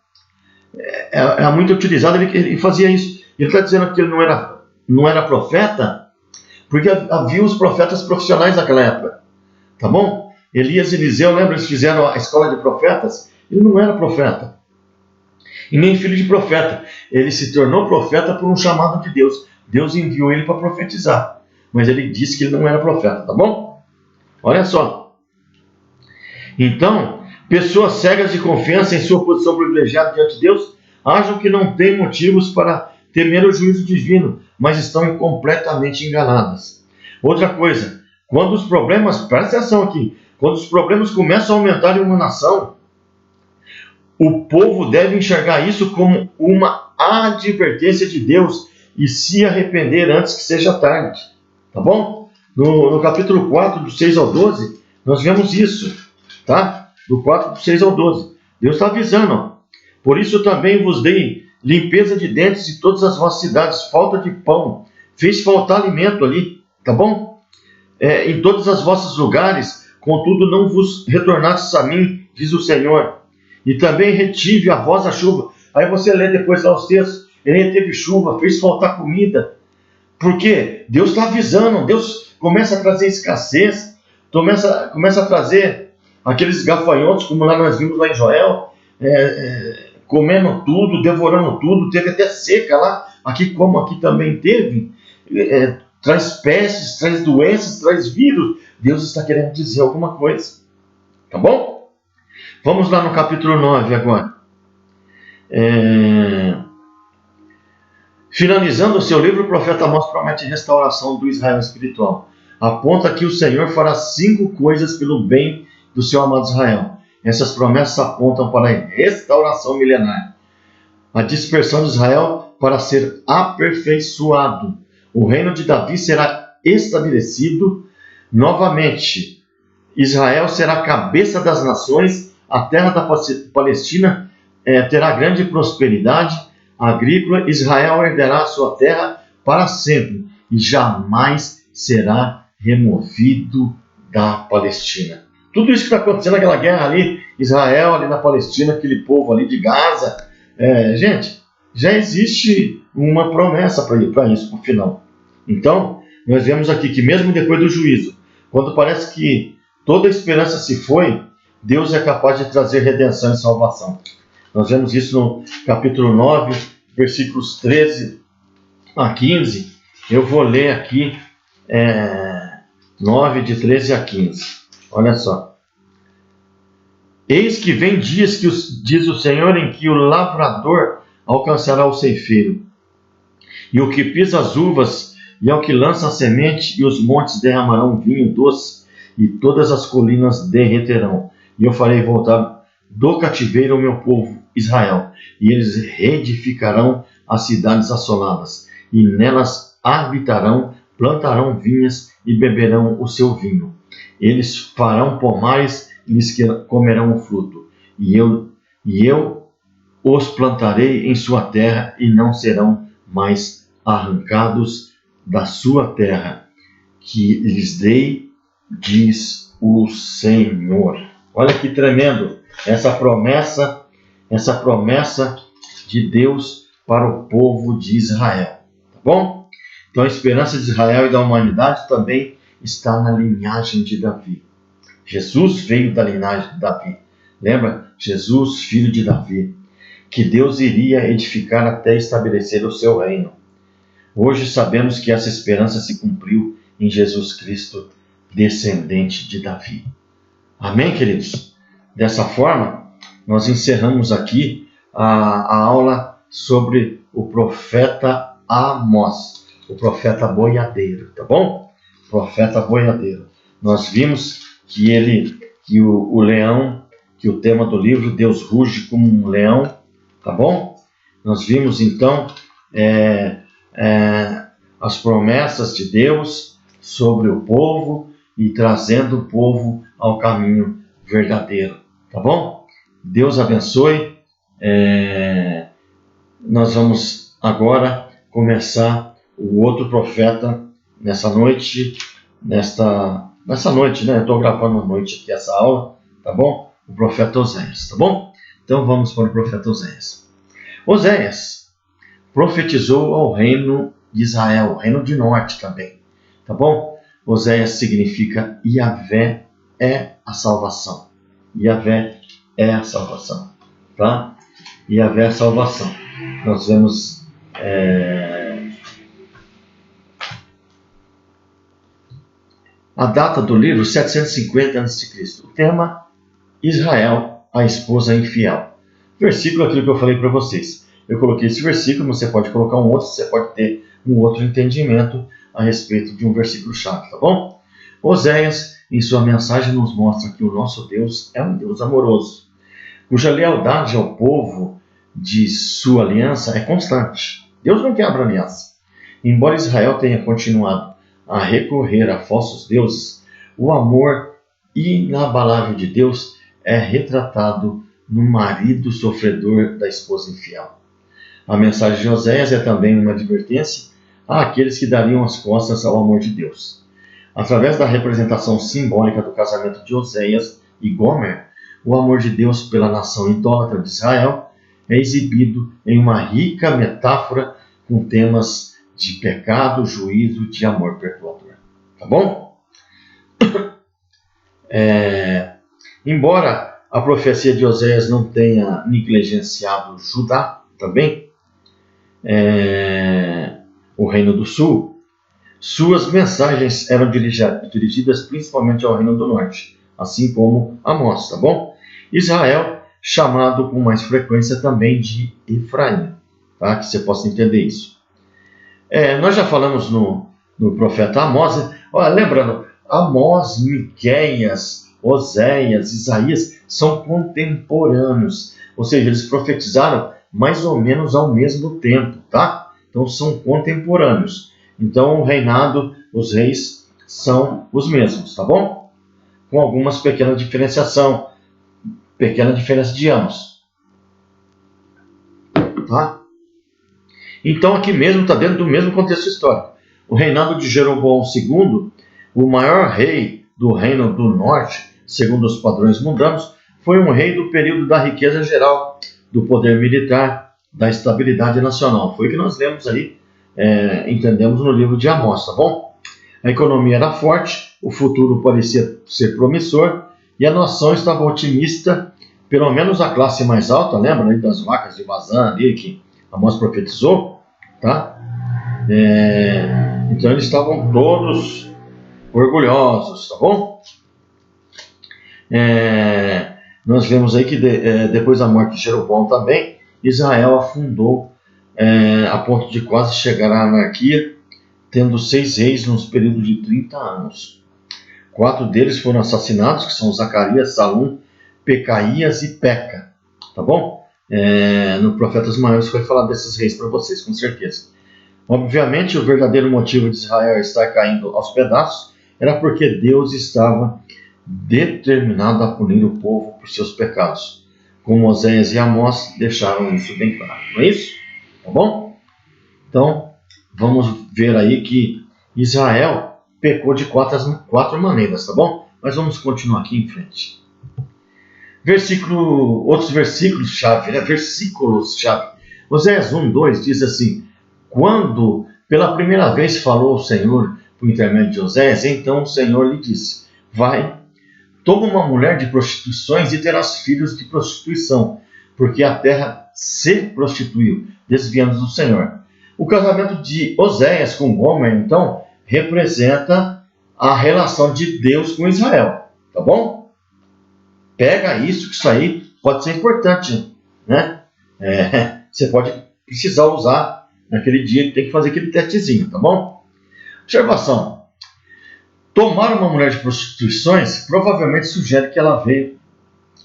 É muito utilizado, ele fazia isso. Ele está dizendo que ele não era profeta, porque havia os profetas profissionais naquela época, tá bom? Elias e Eliseu, lembra, eles fizeram a escola de profetas? Ele não era profeta, e nem filho de profeta. Ele se tornou profeta por um chamado de Deus. Deus enviou ele para profetizar, mas ele disse que ele não era profeta, tá bom? Olha só. Então, pessoas cegas de confiança em sua posição privilegiada diante de Deus, acham que não têm motivos para temer o juízo divino, mas estão completamente enganadas. Outra coisa, quando os problemas, presta atenção aqui, quando os problemas começam a aumentar em uma nação, o povo deve enxergar isso como uma advertência de Deus e se arrepender antes que seja tarde. Tá bom? No capítulo 4, do 6 ao 12, nós vemos isso. Tá? Do 4, do 6 ao 12. Deus está avisando. Ó. Por isso também vos dei limpeza de dentes em todas as vossas cidades, falta de pão. Fez faltar alimento ali. Tá bom? Em todos os vossos lugares, contudo não vos retornastes a mim, diz o Senhor. E também retive a vossa chuva. Aí você lê depois lá os textos. Ele reteve chuva, fez faltar comida. Porque Deus está avisando. Deus começa a trazer escassez. Começa a trazer aqueles gafanhotos, como lá nós vimos lá em Joel. Comendo tudo, devorando tudo. Teve até seca lá. Aqui como aqui também teve. Traz pestes, traz doenças, traz vírus. Deus está querendo dizer alguma coisa. Tá bom? Vamos lá no capítulo 9 agora. Finalizando o seu livro, o profeta Amós promete restauração do Israel espiritual. Aponta que o Senhor fará 5 coisas pelo bem do seu amado Israel. Essas promessas apontam para a restauração milenar. A dispersão de Israel para ser aperfeiçoado. O reino de Davi será estabelecido novamente. Israel será a cabeça das nações. A terra da Palestina terá grande prosperidade agrícola. Israel herdará a sua terra para sempre e jamais será removido da Palestina. Tudo isso que está acontecendo, aquela guerra ali, Israel ali na Palestina, aquele povo ali de Gaza, gente, já existe uma promessa para isso, para o final. Então, nós vemos aqui que mesmo depois do juízo, quando parece que toda a esperança se foi, Deus é capaz de trazer redenção e salvação. Nós vemos isso no capítulo 9, versículos 13 a 15. Eu vou ler aqui 9, de 13 a 15. Olha só. Eis que vem dias, diz o Senhor, em que o lavrador alcançará o ceifeiro, e o que pisa as uvas, e ao que lança a semente, e os montes derramarão vinho doce, e todas as colinas derreterão. E eu farei voltar do cativeiro o meu povo, Israel, e eles reedificarão as cidades assoladas, e nelas habitarão, plantarão vinhas e beberão o seu vinho. Eles farão pomares e lhes comerão o fruto, e eu os plantarei em sua terra, e não serão mais arrancados da sua terra, que lhes dei, diz o Senhor. Olha que tremendo essa promessa de Deus para o povo de Israel. Tá bom? Então a esperança de Israel e da humanidade também está na linhagem de Davi. Jesus veio da linhagem de Davi. Lembra? Jesus, filho de Davi, que Deus iria edificar até estabelecer o seu reino. Hoje sabemos que essa esperança se cumpriu em Jesus Cristo, descendente de Davi. Amém, queridos? Dessa forma, nós encerramos aqui a aula sobre o profeta Amós, o profeta boiadeiro, tá bom? Profeta boiadeiro. Nós vimos que o leão, que o tema do livro, Deus ruge como um leão, tá bom? Nós vimos então as promessas de Deus sobre o povo e trazendo o povo ao caminho verdadeiro, tá bom? Deus abençoe. Nós vamos agora começar o outro profeta nessa noite, nessa noite, né? Eu estou gravando à noite aqui essa aula, tá bom? O profeta Oséias, tá bom? Então vamos para o profeta Oséias. Oséias profetizou ao reino de Israel, o reino de norte também, tá bom? Oséias significa Yahvé é a salvação. Yahvé é a salvação, tá? Yahvé é a salvação. Nós vemos a data do livro 750 a.C. O tema: Israel, a esposa infiel. Versículo, aquilo que eu falei para vocês. Eu coloquei esse versículo, você pode colocar um outro, você pode ter um outro entendimento a respeito de um versículo-chave, tá bom? Oséias, em sua mensagem, nos mostra que o nosso Deus é um Deus amoroso, cuja lealdade ao povo de sua aliança é constante. Deus não quebra aliança. Embora Israel tenha continuado a recorrer a falsos deuses, o amor inabalável de Deus é retratado no marido sofredor da esposa infiel. A mensagem de Oséias é também uma advertência àqueles que dariam as costas ao amor de Deus. Através da representação simbólica do casamento de Oséias e Gomer, o amor de Deus pela nação idólatra de Israel é exibido em uma rica metáfora com temas de pecado, juízo e de amor perdoador. Tá bom? Embora a profecia de Oséias não tenha negligenciado Judá também, o Reino do Sul, suas mensagens eram dirigidas principalmente ao Reino do Norte, assim como Amós, tá bom? Israel, chamado com mais frequência também de Efraim, tá? Que você possa entender isso. Nós já falamos no profeta Amós, lembrando, Amós, Miqueias, Oséias, Isaías são contemporâneos, ou seja, eles profetizaram mais ou menos ao mesmo tempo, tá? Então são contemporâneos. Então o reinado, os reis são os mesmos, tá bom? Com algumas pequenas diferenciação, pequena diferença de anos, tá? Então aqui mesmo está dentro do mesmo contexto histórico. O reinado de Jeroboão II, o maior rei do reino do norte, segundo os padrões mundanos, foi um rei do período da riqueza geral, do poder militar, da estabilidade nacional. Foi o que nós lemos aí, entendemos no livro de Amós, tá bom? A economia era forte, o futuro parecia ser promissor e a nação estava otimista, pelo menos a classe mais alta, lembra aí das vacas de Bazã ali que Amós profetizou, tá? Então eles estavam todos orgulhosos, tá bom? Nós vemos aí que depois da morte de Jeroboão também, Israel afundou a ponto de quase chegar à anarquia, tendo 6 reis nos períodos de 30 anos. 4 deles foram assassinados, que são Zacarias, Salum, Pecaías e Peca, tá bom? No Profetas Maiores foi falar desses reis para vocês, com certeza. Obviamente, o verdadeiro motivo de Israel estar caindo aos pedaços era porque Deus estava determinado a punir o povo por seus pecados, como Oséias e Amós deixaram isso bem claro. Não é isso? Tá bom? Então, vamos ver aí que Israel pecou de 4 maneiras, tá bom? Mas vamos continuar aqui em frente. Outros versículos-chave, né? Versículos-chave. Oséias 1:2 diz assim: quando pela primeira vez falou o Senhor por intermédio de Oséias, então o Senhor lhe disse: vai, toma uma mulher de prostituições e terás filhos de prostituição, porque a terra se prostituiu, desviando do Senhor. O casamento de Oséias com Gomer, então, representa a relação de Deus com Israel, tá bom? Pega isso, que isso aí pode ser importante, né? Você pode precisar usar naquele dia que tem que fazer aquele testezinho, tá bom? Observação. Tomar uma mulher de prostituições provavelmente sugere que ela veio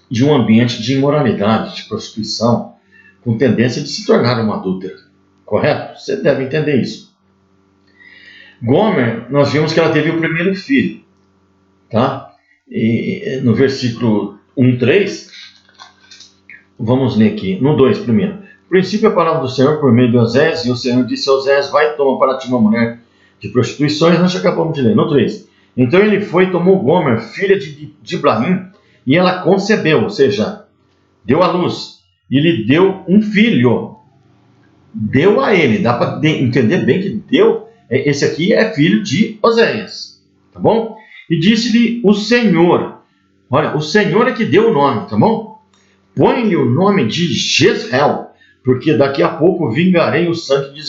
de um ambiente de imoralidade, de prostituição, com tendência de se tornar uma adúltera. Correto? Você deve entender isso. Gomer, nós vimos que ela teve o primeiro filho. Tá? E no versículo 1:3, vamos ler aqui, no 2 primeiro. No princípio, a palavra do Senhor por meio de Oséias, e o Senhor disse a Oséias: vai, toma para ti uma mulher de prostituições. Nós já acabamos de ler. No 3. Então ele foi e tomou Gomer, filha de Diblaim, e ela concebeu, ou seja, deu à luz, e lhe deu um filho. Deu a ele, dá para entender bem que deu, esse aqui é filho de Oséias, tá bom? E disse-lhe o Senhor, olha, o Senhor é que deu o nome, tá bom? Põe-lhe o nome de Jezreel, porque daqui a pouco vingarei o sangue de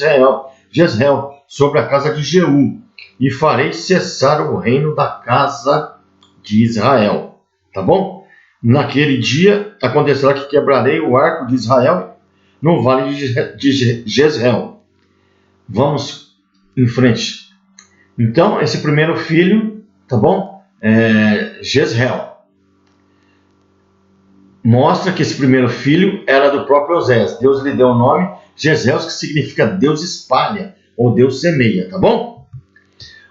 Jezreel sobre a casa de Jeú, e farei cessar o reino da casa de Israel, tá bom? Naquele dia acontecerá que quebrarei o arco de Israel no vale de Jezreel. Vamos em frente. Então, esse primeiro filho, tá bom? Jezreel. Mostra que esse primeiro filho era do próprio Oséias. Deus lhe deu o nome Jezreel, que significa Deus espalha, ou Deus semeia, tá bom?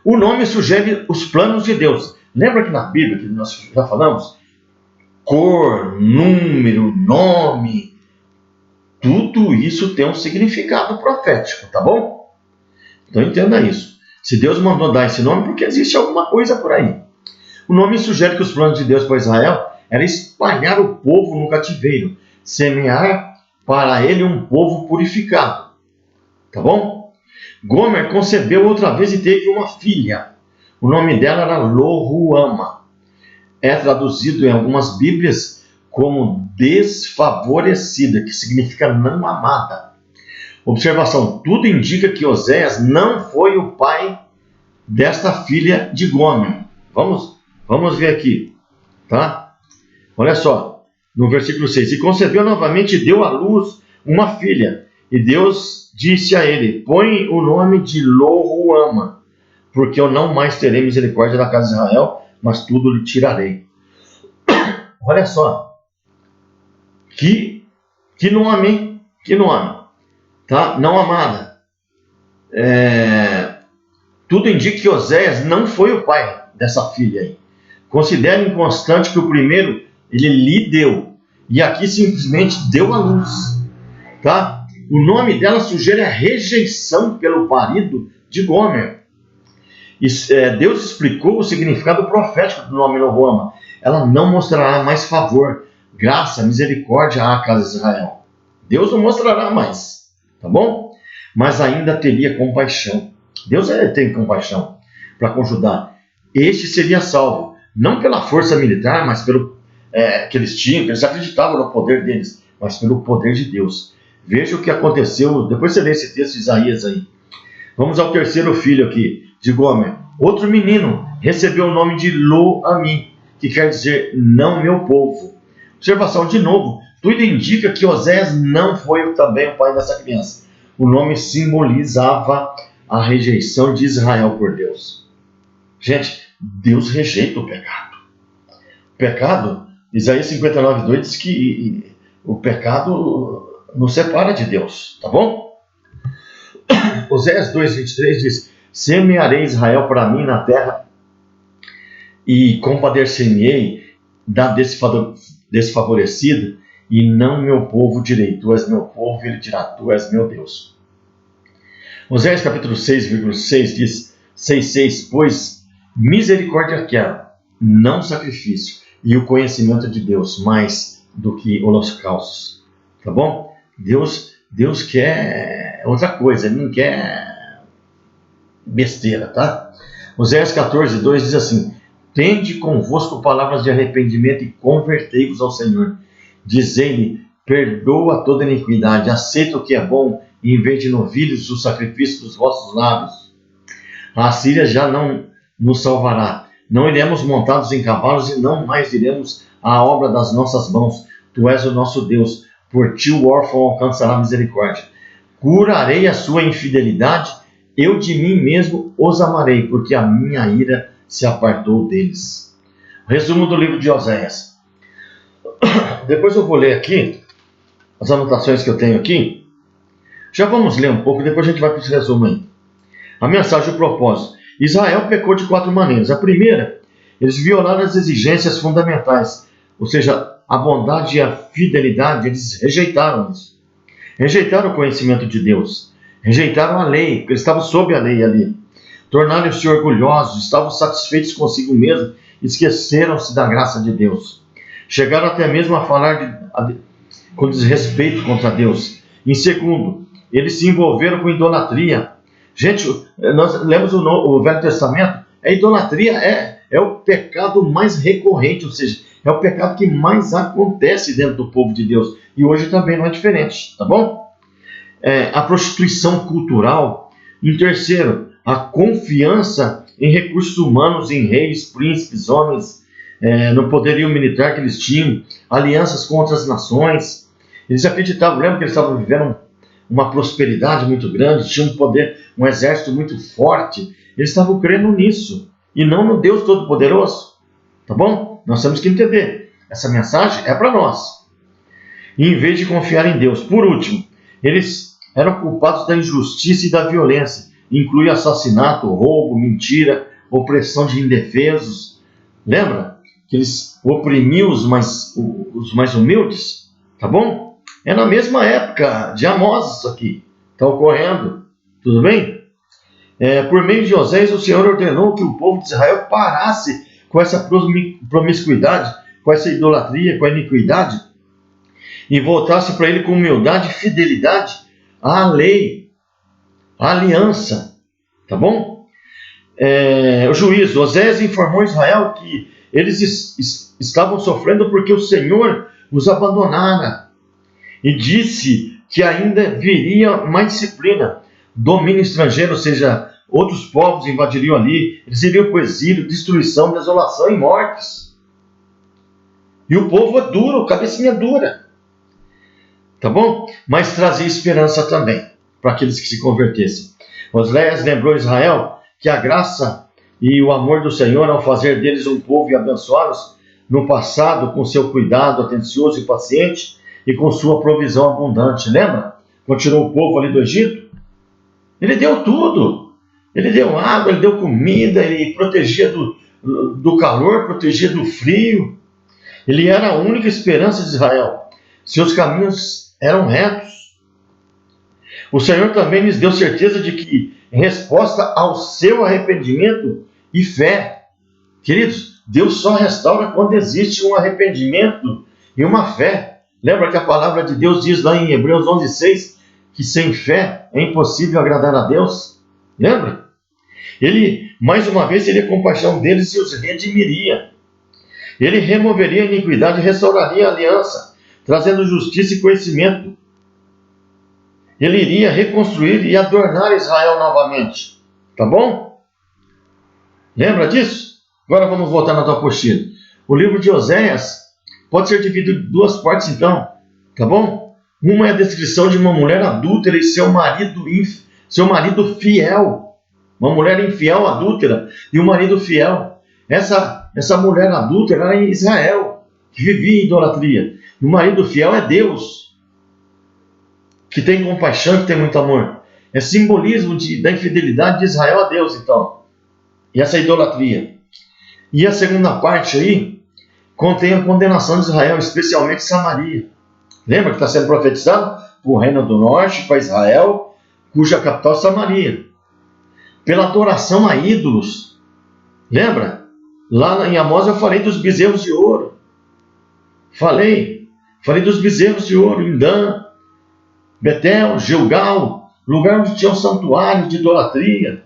O nome sugere os planos de Deus. Lembra que na Bíblia, que nós já falamos, cor, número, nome, tudo isso tem um significado profético, tá bom? Então entenda isso. Se Deus mandou dar esse nome, porque existe alguma coisa por aí. O nome sugere que os planos de Deus para Israel era espalhar o povo no cativeiro, semear para ele um povo purificado. Tá bom? Gomer concebeu outra vez e teve uma filha. O nome dela era Loruama. É traduzido em algumas Bíblias como desfavorecida, que significa não amada. Observação, tudo indica que Oséias não foi o pai desta filha de Gomer. Vamos ver aqui, tá? Olha só, no versículo 6. E concebeu novamente e deu à luz uma filha. E Deus disse a ele: põe o nome de Loruama, porque eu não mais terei misericórdia da casa de Israel, mas tudo lhe tirarei. Olha só, que nome, tá? Não amada. Tudo indica que Oséias não foi o pai dessa filha aí. Considera inconstante que o primeiro ele lhe deu, e aqui simplesmente deu à luz, tá? O nome dela sugere a rejeição pelo marido de Gomer. Deus explicou o significado profético do nome Loruama. Ela não mostrará mais favor, graça, misericórdia à casa de Israel. Deus não mostrará mais, tá bom? Mas ainda teria compaixão. Deus tem compaixão para com Judá. Este seria salvo, não pela força militar, mas pelo que eles tinham, que eles acreditavam no poder deles, mas pelo poder de Deus. Veja o que aconteceu, depois você lê esse texto de Isaías aí. Vamos ao terceiro filho aqui, de Gomer. Outro menino recebeu o nome de Lo-Ami, que quer dizer não meu povo. Observação de novo, tudo indica que Oséias não foi também o pai dessa criança. O nome simbolizava a rejeição de Israel por Deus. Gente, Deus rejeita o pecado. O pecado, Isaías 59:2 diz que o pecado nos separa de Deus, tá bom? Oséias 2:23 diz: semearei Israel para mim na terra e compadecer-me-ei da desfavorecida, e não meu povo direi, tu és meu povo, e ele dirá, tu és meu Deus. Oséias capítulo 6,6 diz, 6,6, pois misericórdia quero, não sacrifício, e o conhecimento de Deus, mais do que holocaustos. Tá bom? Deus quer outra coisa, ele não quer besteira, tá? Oséias 14:2 diz assim, Tende convosco palavras de arrependimento e convertei-vos ao Senhor. Dizei-lhe, perdoa toda iniquidade, aceita o que é bom, e em vez de novilhos o sacrifício dos vossos lábios. A Assíria já não nos salvará. Não iremos montados em cavalos e não mais iremos à obra das nossas mãos. Tu és o nosso Deus. Por ti o órfão alcançará misericórdia. Curarei a sua infidelidade. Eu de mim mesmo os amarei, porque a minha ira se apartou deles. Resumo do livro de Oséias. Depois eu vou ler aqui as anotações que eu tenho aqui. Já vamos ler um pouco, depois a gente vai para esse resumo aí. A mensagem, o propósito. Israel pecou de 4 maneiras. A primeira, eles violaram as exigências fundamentais, ou seja, a bondade e a fidelidade, eles rejeitaram isso. Rejeitaram o conhecimento de Deus. Rejeitaram a lei, porque eles estavam sob a lei ali. Tornaram-se orgulhosos, estavam satisfeitos consigo mesmos, esqueceram-se da graça de Deus. Chegaram até mesmo a falar com desrespeito contra Deus. Em segundo, eles se envolveram com idolatria. Gente, nós lemos o Velho Testamento, a idolatria é o pecado mais recorrente, ou seja, é o pecado que mais acontece dentro do povo de Deus. E hoje também não é diferente, tá bom? A prostituição cultural. Em terceiro, a confiança em recursos humanos, em reis, príncipes, homens, no poderio militar que eles tinham, alianças com outras nações. Eles acreditavam, lembra que eles estavam vivendo uma prosperidade muito grande, tinham um poder, um exército muito forte. Eles estavam crendo nisso, e não no Deus Todo-Poderoso. Tá bom? Nós temos que entender. Essa mensagem é para nós. E em vez de confiar em Deus. Por último, eles eram culpados da injustiça e da violência. Inclui assassinato, roubo, mentira, opressão de indefesos. Lembra que eles oprimiam os mais humildes? Tá bom? É na mesma época de Amós isso aqui. Está ocorrendo. Tudo bem? Por meio de Oséias, o Senhor ordenou que o povo de Israel parasse com essa promiscuidade, com essa idolatria, com a iniquidade, e voltasse para ele com humildade e fidelidade à lei, à aliança. Tá bom? O juízo. Oséias informou Israel que eles estavam sofrendo porque o Senhor os abandonara. E disse que ainda viria mais disciplina, domínio estrangeiro, ou seja, outros povos invadiriam ali, eles iriam para o exílio, destruição, desolação e mortes. E o povo é duro, cabecinha dura. Tá bom? Mas trazia esperança também para aqueles que se convertessem. Oséias lembrou Israel que a graça e o amor do Senhor, ao fazer deles um povo e abençoá-los no passado, com seu cuidado atencioso e paciente, e com sua provisão abundante. Lembra? Quando tirou o povo ali do Egito? Ele deu tudo. Ele deu água, ele deu comida, ele protegia do calor, protegia do frio. Ele era a única esperança de Israel. Seus caminhos eram retos. O Senhor também lhes deu certeza de que, em resposta ao seu arrependimento e fé, queridos, Deus só restaura quando existe um arrependimento e uma fé. Lembra que a palavra de Deus diz lá em Hebreus 11:6 que sem fé é impossível agradar a Deus? Lembra? Ele, mais uma vez, teria compaixão deles e os redimiria. Ele removeria a iniquidade e restauraria a aliança, trazendo justiça e conhecimento. Ele iria reconstruir e adornar Israel novamente. Tá bom? Lembra disso? Agora vamos voltar na tua apostila. O livro de Oséias pode ser dividido em 2 partes, então, tá bom? Uma é a descrição de uma mulher adúltera e seu marido fiel. Uma mulher infiel, adúltera, e um marido fiel. Essa mulher adúltera era em Israel, que vivia em idolatria. E o marido fiel é Deus, que tem compaixão, que tem muito amor. É simbolismo da infidelidade de Israel a Deus, então. E essa idolatria. E a segunda parte aí contém a condenação de Israel, especialmente Samaria. Lembra que está sendo profetizado? Para o reino do norte, para Israel, cuja capital é Samaria. Pela adoração a ídolos. Lembra? Lá em Amós eu falei dos bezerros de ouro. Falei dos bezerros de ouro em Dan, Betel, Gilgal, lugar onde tinha um santuário de idolatria.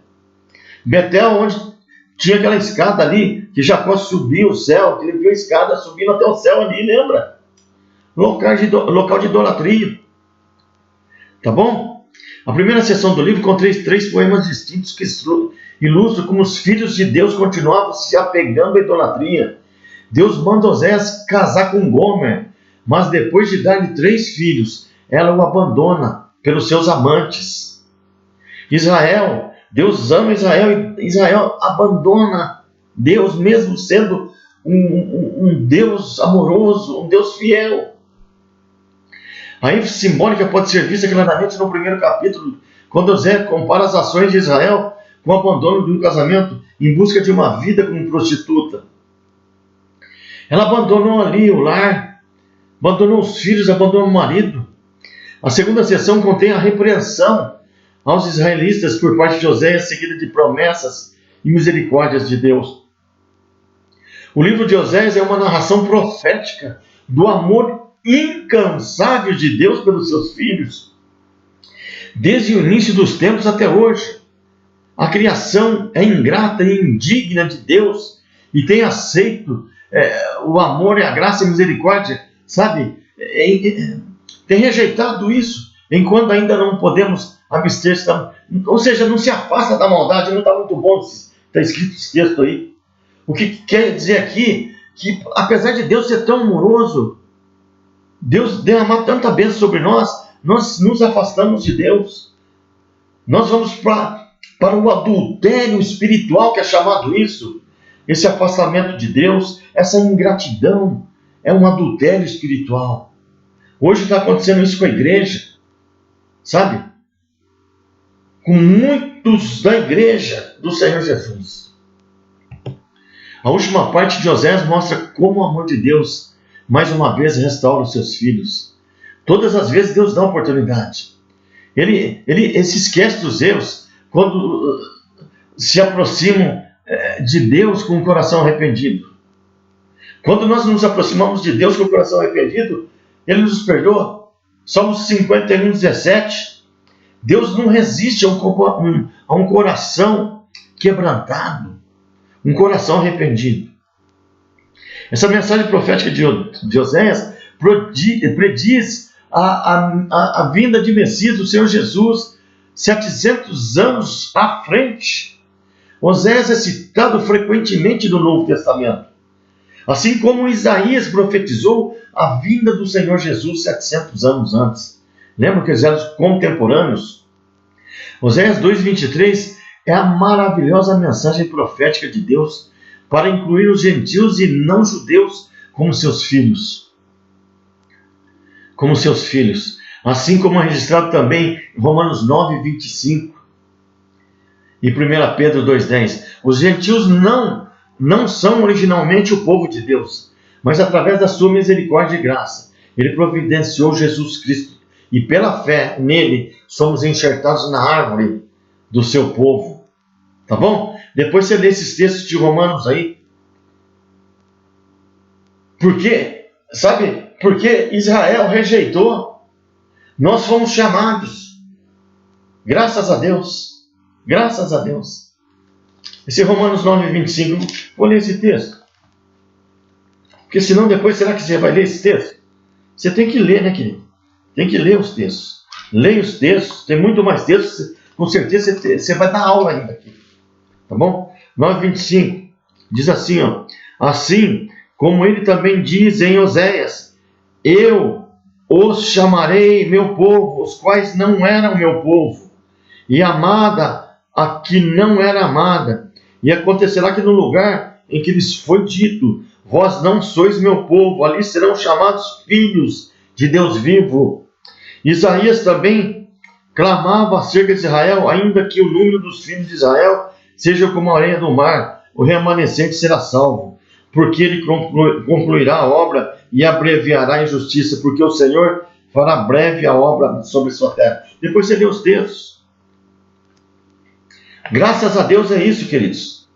Betel, onde tinha aquela escada ali, que Jacó subiu o céu, que ele viu a escada subindo até o céu ali, lembra? Local de idolatria. Tá bom? A primeira seção do livro contém três poemas distintos que ilustram como os filhos de Deus continuavam se apegando à idolatria. Deus manda Oséias casar com Gomer, mas depois de dar-lhe 3 filhos, ela o abandona pelos seus amantes. Israel, Deus ama Israel e Israel abandona Deus, mesmo sendo um Deus amoroso, um Deus fiel. A ênfase simbólica pode ser vista claramente no primeiro capítulo, quando Oséias compara as ações de Israel com o abandono de um casamento em busca de uma vida como prostituta. Ela abandonou ali o lar, abandonou os filhos, abandonou o marido. A segunda seção contém a repreensão aos israelitas por parte de Oséias, seguida de promessas e misericórdias de Deus. O livro de Oséias é uma narração profética do amor incansável de Deus pelos seus filhos. Desde o início dos tempos até hoje, a criação é ingrata e indigna de Deus e tem aceito o amor e a graça e a misericórdia, sabe? Tem rejeitado isso, enquanto ainda não podemos abster-se, ou seja, não se afasta da maldade. Não está muito bom, está escrito esse texto aí. O que quer dizer aqui, que apesar de Deus ser tão amoroso, Deus derramar tanta bênção sobre nós nos afastamos de Deus. Nós vamos para o adultério espiritual, que é chamado isso. Esse afastamento de Deus, essa ingratidão, é um adultério espiritual. Hoje está acontecendo isso com a igreja, sabe? Com muitos da igreja do Senhor Jesus. A última parte de Oséias mostra como o amor de Deus, mais uma vez, restaura os seus filhos. Todas as vezes Deus dá oportunidade. Ele se esquece dos erros quando se aproximam de Deus com o coração arrependido. Quando nós nos aproximamos de Deus com o coração arrependido, Ele nos perdoa. Salmos 51, 17. Deus não resiste a um coração quebrantado, um coração arrependido. Essa mensagem profética de Oséias prediz a vinda de Messias, do Senhor Jesus, 700 anos à frente. Oséias é citado frequentemente no Novo Testamento, assim como Isaías profetizou a vinda do Senhor Jesus 700 anos antes. Lembram que eles eram contemporâneos? Oséias 2,23 é a maravilhosa mensagem profética de Deus para incluir os gentios e não judeus como seus filhos. Como seus filhos. Assim como é registrado também em Romanos 9,25 e 1 Pedro 2,10. Os gentios não são originalmente o povo de Deus, mas através da sua misericórdia e graça, Ele providenciou Jesus Cristo e pela fé nele somos enxertados na árvore do seu povo. Tá bom? Depois você lê esses textos de Romanos aí. Por quê? Sabe? Porque Israel rejeitou. Nós fomos chamados. Graças a Deus. Graças a Deus. Esse Romanos 9,25. Vou ler esse texto. Porque senão depois, será que você vai ler esse texto? Você tem que ler, né, querido? Tem que ler os textos. Leia os textos. Tem muito mais textos. Com certeza você vai dar aula ainda aqui. Tá bom? 9,25. Diz assim, ó. Assim como ele também diz em Oséias: eu os chamarei meu povo, os quais não eram meu povo, e amada a que não era amada. E acontecerá que no lugar em que lhes foi dito: vós não sois meu povo, ali serão chamados filhos de Deus vivo. Isaías também clamava acerca de Israel: ainda que o número dos filhos de Israel seja como a areia do mar, o remanescente será salvo, porque ele concluirá a obra e abreviará a injustiça, porque o Senhor fará breve a obra sobre sua terra. Depois você lê os textos. Graças a Deus é isso, queridos.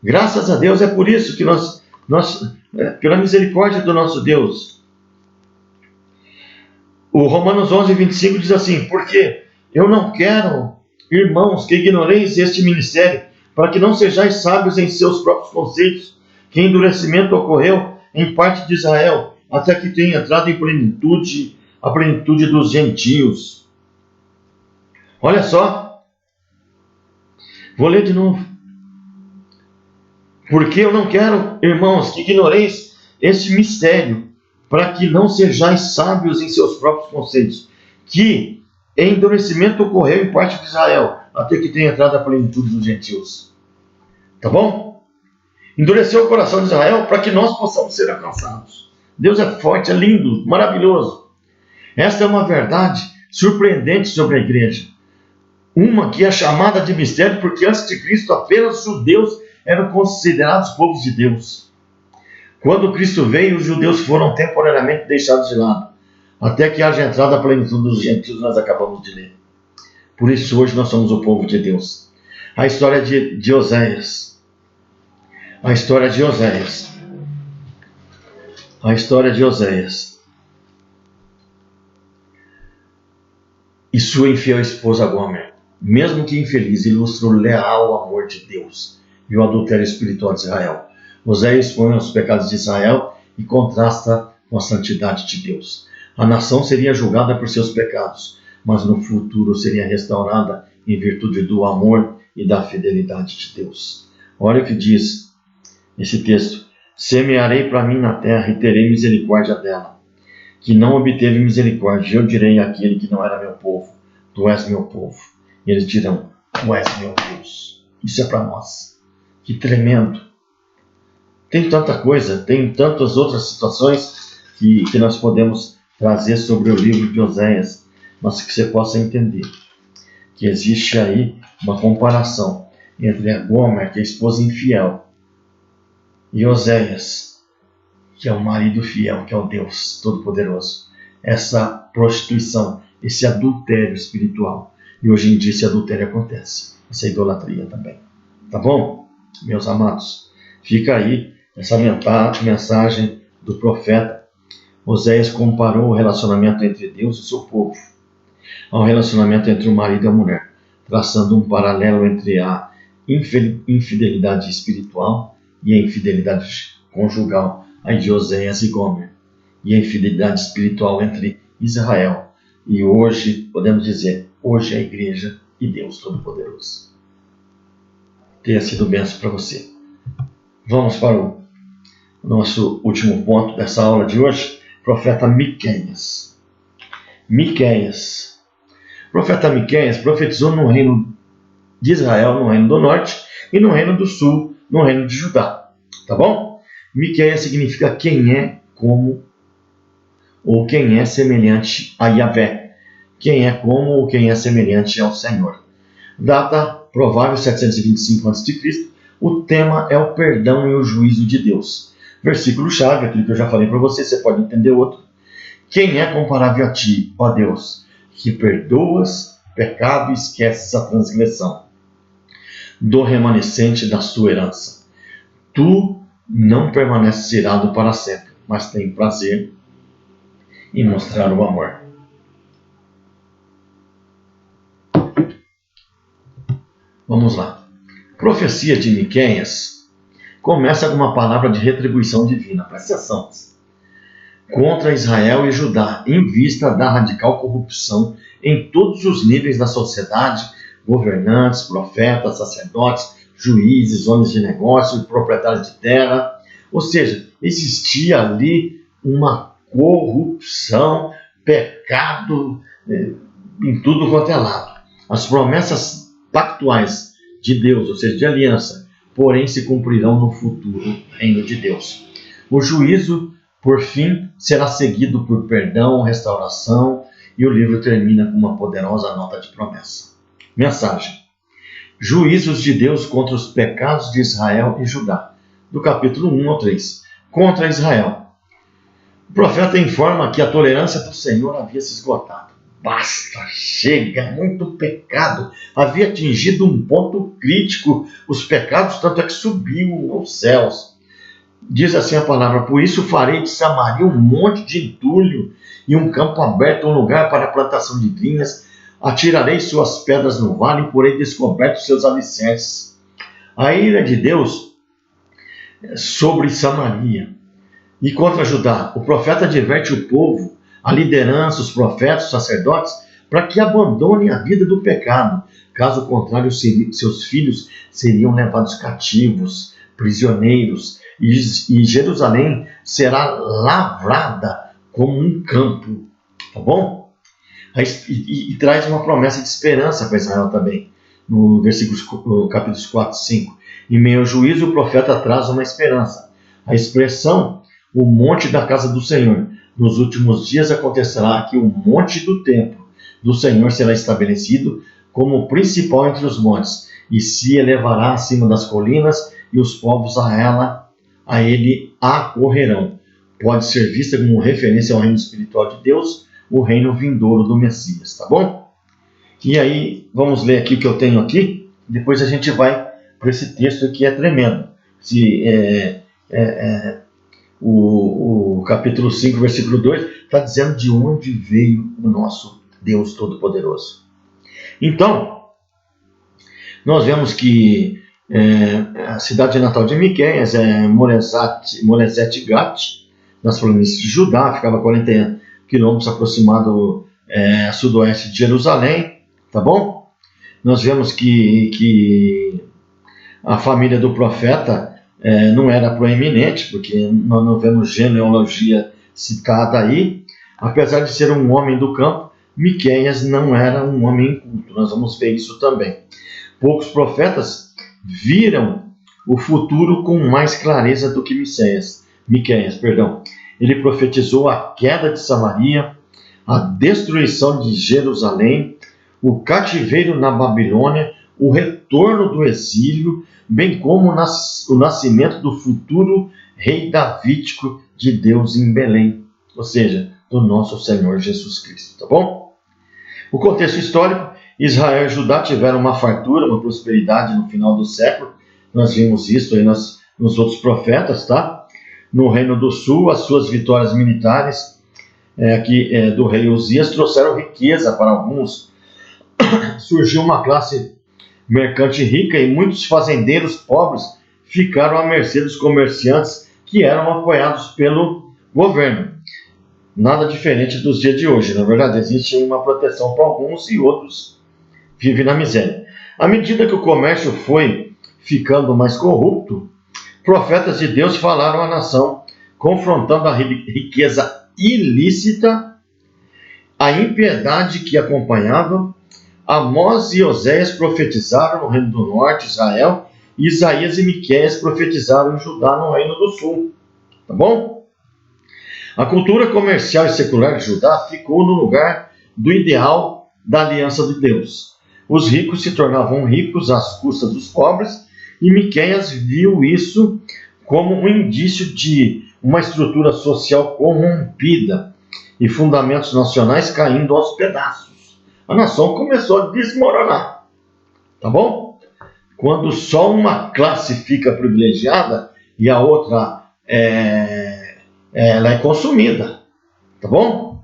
Graças a Deus é por isso que nós pela misericórdia do nosso Deus. O Romanos 11,25 diz assim: porque eu não quero, irmãos, que ignoreis este ministério, para que não sejais sábios em seus próprios conceitos, que endurecimento ocorreu em parte de Israel, até que tenha entrado em plenitude, a plenitude dos gentios. Olha só, vou ler de novo. Porque eu não quero, irmãos, que ignoreis este mistério, para que não sejais sábios em seus próprios conceitos, que endurecimento ocorreu em parte de Israel, até que tenha entrado a plenitude dos gentios. Tá bom? Endureceu o coração de Israel para que nós possamos ser alcançados. Deus é forte, é lindo, maravilhoso. Esta é uma verdade surpreendente sobre a igreja. Uma que é chamada de mistério porque antes de Cristo apenas os judeus eram considerados povos de Deus. Quando Cristo veio, os judeus foram temporariamente deixados de lado, até que haja entrada a plenitude dos gentios, nós acabamos de ler. Por isso hoje nós somos o povo de Deus. A história de Oséias. A história de Oséias. A história de Oséias. E sua infiel esposa Gomer, mesmo que infeliz, ilustra o leal amor de Deus e o adultério espiritual de Israel. Oséias expõe os pecados de Israel e contrasta com a santidade de Deus. A nação seria julgada por seus pecados, mas no futuro seria restaurada em virtude do amor e da fidelidade de Deus. Olha o que diz esse texto. Semearei para mim na terra e terei misericórdia dela. Que não obteve misericórdia, eu direi àquele que não era meu povo, tu és meu povo. E eles dirão, tu és meu Deus. Isso é para nós. Que tremendo. Tem tanta coisa, tem tantas outras situações que nós podemos trazer sobre o livro de Oséias, mas que você possa entender que existe aí uma comparação entre a Gomer, que é a esposa infiel, e Oséias, que é o marido fiel, que é o Deus Todo-Poderoso. Essa prostituição, esse adultério espiritual. E hoje em dia esse adultério acontece. Essa idolatria também. Tá bom, meus amados? Fica aí essa mensagem do profeta. Oséias comparou o relacionamento entre Deus e o seu povo ao relacionamento entre o marido e a mulher, traçando um paralelo entre a infidelidade espiritual e a infidelidade conjugal, a de Oséias e Gomer, e a infidelidade espiritual entre Israel. E hoje, podemos dizer, hoje é a igreja e Deus Todo-Poderoso. Tenha sido bênção para você. Vamos para o nosso último ponto dessa aula de hoje, profeta Miqueias. Miqueias. O profeta Miqueias profetizou no reino de Israel, no reino do norte, e no reino do sul, no reino de Judá. Tá bom? Miqueias significa quem é como ou quem é semelhante a Yahvé. Quem é como ou quem é semelhante ao Senhor. Data provável 725 a.C. O tema é o perdão e o juízo de Deus. Versículo-chave, aquilo que eu já falei para você, você pode entender outro. Quem é comparável a ti, ó Deus, que perdoas pecado e esqueces a transgressão do remanescente da sua herança? Tu não permaneces irado para sempre, mas tem prazer em mostrar o amor. Vamos lá. Profecia de Miqueias começa com uma palavra de retribuição divina. Presta atenção. Contra Israel e Judá, em vista da radical corrupção em todos os níveis da sociedade, governantes, profetas, sacerdotes, juízes, homens de negócio, proprietários de terra. Ou seja, existia ali uma corrupção, pecado em tudo quanto é lado. As promessas pactuais de Deus, ou seja, de aliança, porém se cumprirão no futuro reino de Deus. O juízo, por fim, será seguido por perdão, restauração, e o livro termina com uma poderosa nota de promessa. Mensagem: juízos de Deus contra os pecados de Israel e Judá, do capítulo 1 ao 3. Contra Israel. O profeta informa que a tolerância do Senhor havia se esgotado. Basta, chega, muito pecado. Havia atingido um ponto crítico. Os pecados, tanto é que subiu aos céus. Diz assim a palavra: por isso farei de Samaria um monte de entulho e um campo aberto, um lugar para a plantação de vinhas. Atirarei suas pedras no vale e porei descobertos seus alicerces. a ira de Deus sobre Samaria e contra Judá. O profeta adverte o povo, a liderança, os profetas, os sacerdotes, para que abandonem a vida do pecado. Caso contrário, seus filhos seriam levados cativos, prisioneiros, e Jerusalém será lavrada como um campo. Tá bom? E traz uma promessa de esperança para Israel também, no capítulos 4 e 5. Em meio ao juízo, o profeta traz uma esperança. A expressão, o monte da casa do Senhor. Nos últimos dias acontecerá que o monte do templo do Senhor será estabelecido como o principal entre os montes, e se elevará acima das colinas, e os povos a ele acorrerão. Pode ser vista como referência ao reino espiritual de Deus, o reino vindouro do Messias, tá bom? E aí, vamos ler aqui o que eu tenho aqui, depois a gente vai para esse texto que é tremendo. O capítulo 5, versículo 2, está dizendo de onde veio o nosso Deus Todo-Poderoso. Então, nós vemos que a cidade natal de Miqueias é Moresete Gat, nas planícies de Judá, ficava a 40 quilômetros aproximado a sudoeste de Jerusalém, tá bom? Nós vemos que a família do profeta não era proeminente, porque nós não vemos genealogia citada aí. Apesar de ser um homem do campo, Miqueias não era um homem inculto. Nós vamos ver isso também. Poucos profetas viram o futuro com mais clareza do que Miqueias. Ele profetizou a queda de Samaria, a destruição de Jerusalém, o cativeiro na Babilônia, o retorno do exílio, bem como o nascimento do futuro rei davídico de Deus em Belém, ou seja, do nosso Senhor Jesus Cristo, tá bom? O contexto histórico: Israel e Judá tiveram uma fartura, uma prosperidade no final do século. Nós vimos isso aí nos outros profetas, tá? No Reino do Sul, as suas vitórias militares do rei Uzias trouxeram riqueza para alguns. Surgiu uma classe mercante rica e muitos fazendeiros pobres ficaram à mercê dos comerciantes que eram apoiados pelo governo. Nada diferente dos dias de hoje. Na verdade, existe uma proteção para alguns e outros vivem na miséria. À medida que o comércio foi ficando mais corrupto, profetas de Deus falaram à nação, confrontando a riqueza ilícita, a impiedade que acompanhava. Amós e Oséias profetizaram no reino do norte, Israel, e Isaías e Miqueias profetizaram em Judá, no reino do sul. Tá bom? A cultura comercial e secular de Judá ficou no lugar do ideal da aliança de Deus. Os ricos se tornavam ricos às custas dos pobres, e Miqueias viu isso como um indício de uma estrutura social corrompida e fundamentos nacionais caindo aos pedaços. A nação começou a desmoronar, tá bom? Quando só uma classe fica privilegiada e a outra ela é consumida, tá bom?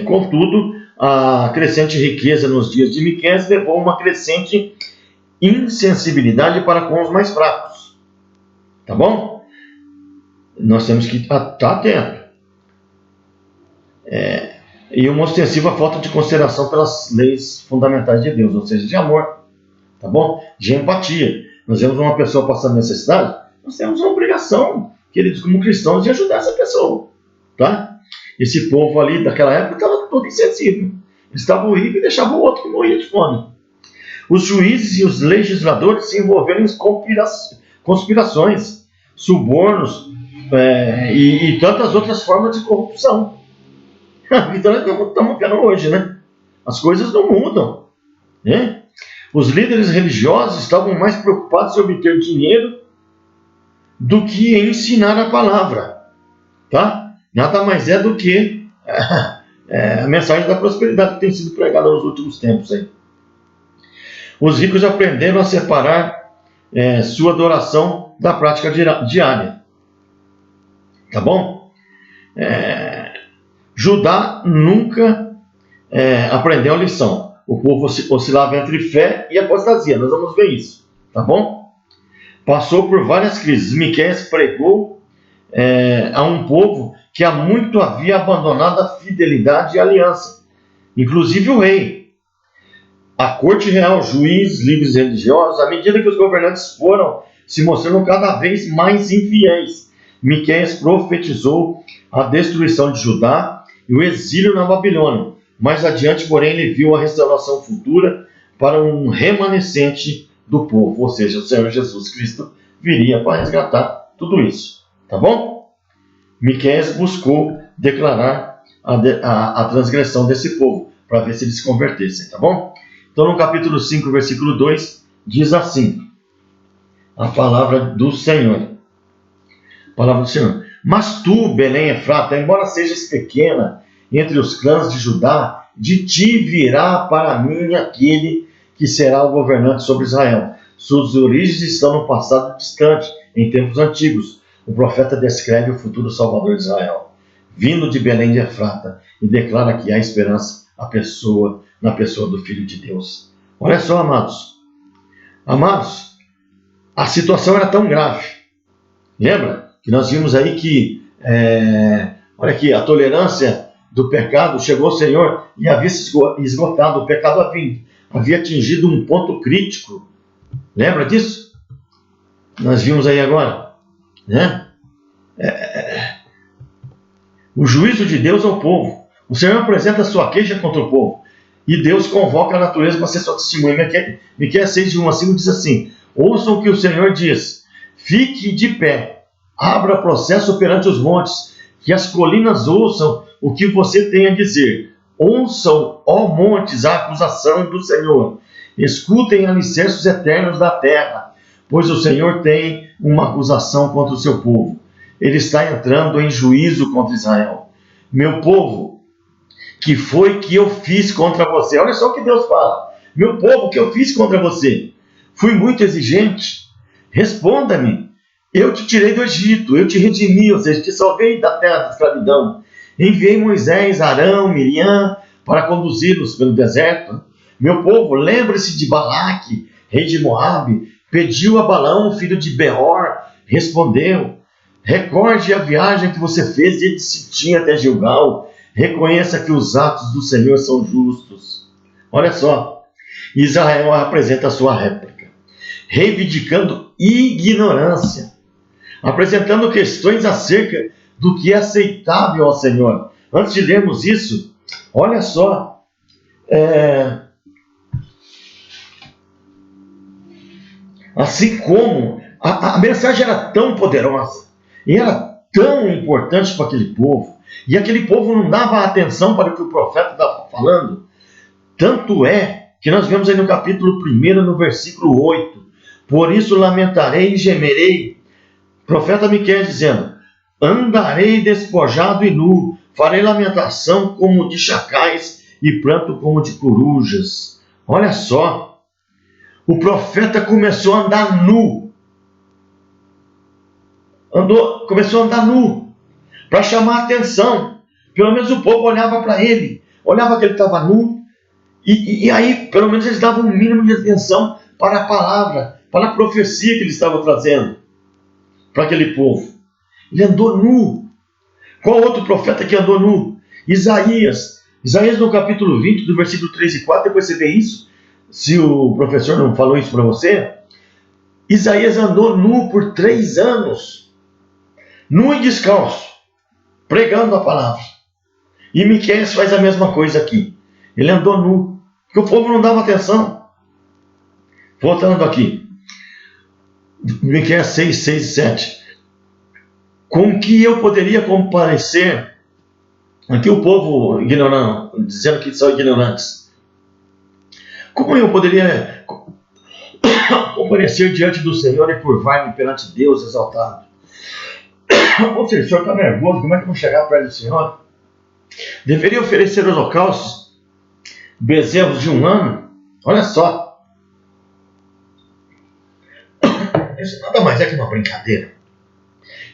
Contudo, a crescente riqueza nos dias de Miqueias levou a uma crescente insensibilidade para com os mais fracos, tá bom? Nós temos que estar atento. E uma ostensiva falta de consideração pelas leis fundamentais de Deus, ou seja, de amor, tá bom? De empatia. Nós vemos uma pessoa passando necessidade, nós temos uma obrigação, queridos, como cristãos, de ajudar essa pessoa, tá? Esse povo ali daquela época estava todo insensível. Eles estavam ricos e deixavam o outro que morria de fome. Os juízes e os legisladores se envolveram em conspirações, subornos e tantas outras formas de corrupção. Então nós estamos vendo hoje, né? As coisas não mudam, né? Os líderes religiosos estavam mais preocupados em obter dinheiro do que em ensinar a palavra, tá? Nada mais é do que a mensagem da prosperidade que tem sido pregada nos últimos tempos aí. Os ricos aprenderam a separar sua adoração da prática diária, tá bom? Judá nunca aprendeu a lição. O povo oscilava entre fé e apostasia. Nós vamos ver isso, tá bom? passou por várias crises. Miqueias pregou a um povo que há muito havia abandonado a fidelidade e a aliança, inclusive o rei, a corte real, juízes, líderes religiosos, à medida que os governantes foram se mostrando cada vez mais infiéis. Miqueias profetizou a destruição de Judá e o exílio na Babilônia. Mais adiante, porém, ele viu a restauração futura para um remanescente do povo, ou seja, o Senhor Jesus Cristo viria para resgatar tudo isso. Tá bom? Miqueias buscou declarar a transgressão desse povo, para ver se eles se convertessem, tá bom? Então, no capítulo 5, versículo 2, diz assim, a palavra do Senhor. Palavra do Senhor. Mas tu, Belém Efrata, embora sejas pequena entre os clãs de Judá, de ti virá para mim aquele que será o governante sobre Israel. Suas origens estão no passado distante, em tempos antigos. O profeta descreve o futuro Salvador de Israel, vindo de Belém de Efrata, e declara que há esperança na pessoa do Filho de Deus. Olha só, amados. Amados, a situação era tão grave. Lembra que nós vimos aí que, olha aqui, a tolerância do pecado chegou ao Senhor e havia se esgotado. O pecado havia atingido um ponto crítico. Lembra disso? Nós vimos aí agora, né? O juízo de Deus ao povo. O Senhor apresenta a sua queixa contra o povo. E Deus convoca a natureza para ser sua testemunha. Miqueias 6, de 1 a 5 diz assim: ouçam o que o Senhor diz. Fique de pé. Abra processo perante os montes. Que as colinas ouçam o que você tem a dizer. Ouçam, ó montes, a acusação do Senhor. Escutem alicerces eternos da terra. Pois o Senhor tem uma acusação contra o seu povo. Ele está entrando em juízo contra Israel. Meu povo, que foi que eu fiz contra você? Olha só o que Deus fala. Meu povo, que eu fiz contra você? Fui muito exigente? Responda-me. Eu te tirei do Egito, eu te redimi, ou seja, te salvei da terra da escravidão. Enviei Moisés, Arão, Miriam para conduzi-los pelo deserto. Meu povo, lembre-se de Balaque, rei de Moabe, pediu a Balaão, filho de Beor, respondeu. Recorde a viagem que você fez de Sitim até Gilgal. Reconheça que os atos do Senhor são justos. Olha só, Israel apresenta a sua réplica, reivindicando ignorância, apresentando questões acerca do que é aceitável ao Senhor. Antes de lermos isso, olha só, assim como a mensagem era tão poderosa e era tão importante para aquele povo, e aquele povo não dava atenção para o que o profeta estava falando. Tanto é que nós vemos aí no capítulo 1, no versículo 8. Por isso lamentarei e gemerei. O profeta Miqueias dizendo: andarei despojado e nu, farei lamentação como de chacais e pranto como de corujas. Olha só, o profeta começou a andar nu. Começou a andar nu, para chamar a atenção. Pelo menos o povo olhava para ele, olhava que ele estava nu, e aí pelo menos eles davam um mínimo de atenção para a palavra, para a profecia que ele estava trazendo para aquele povo. Ele andou nu. Qual outro profeta que andou nu? Isaías no capítulo 20, do versículo 3 e 4, depois você vê isso, se o professor não falou isso para você. Isaías andou nu por 3 anos, nu e descalço, pregando a palavra. E Miqueias faz a mesma coisa aqui. Ele andou nu, porque o povo não dava atenção. Voltando aqui, Miqueias 6, 6 e 7. Com que eu poderia comparecer? Aqui o povo ignorando, dizendo que são ignorantes. Como eu poderia comparecer diante do Senhor e curvar-me perante Deus exaltado? Ou seja, o Senhor está nervoso, como é que eu vou chegar perto do Senhor? Deveria oferecer holocaustos, bezerros de 1 ano? Olha só. Isso nada mais é que uma brincadeira.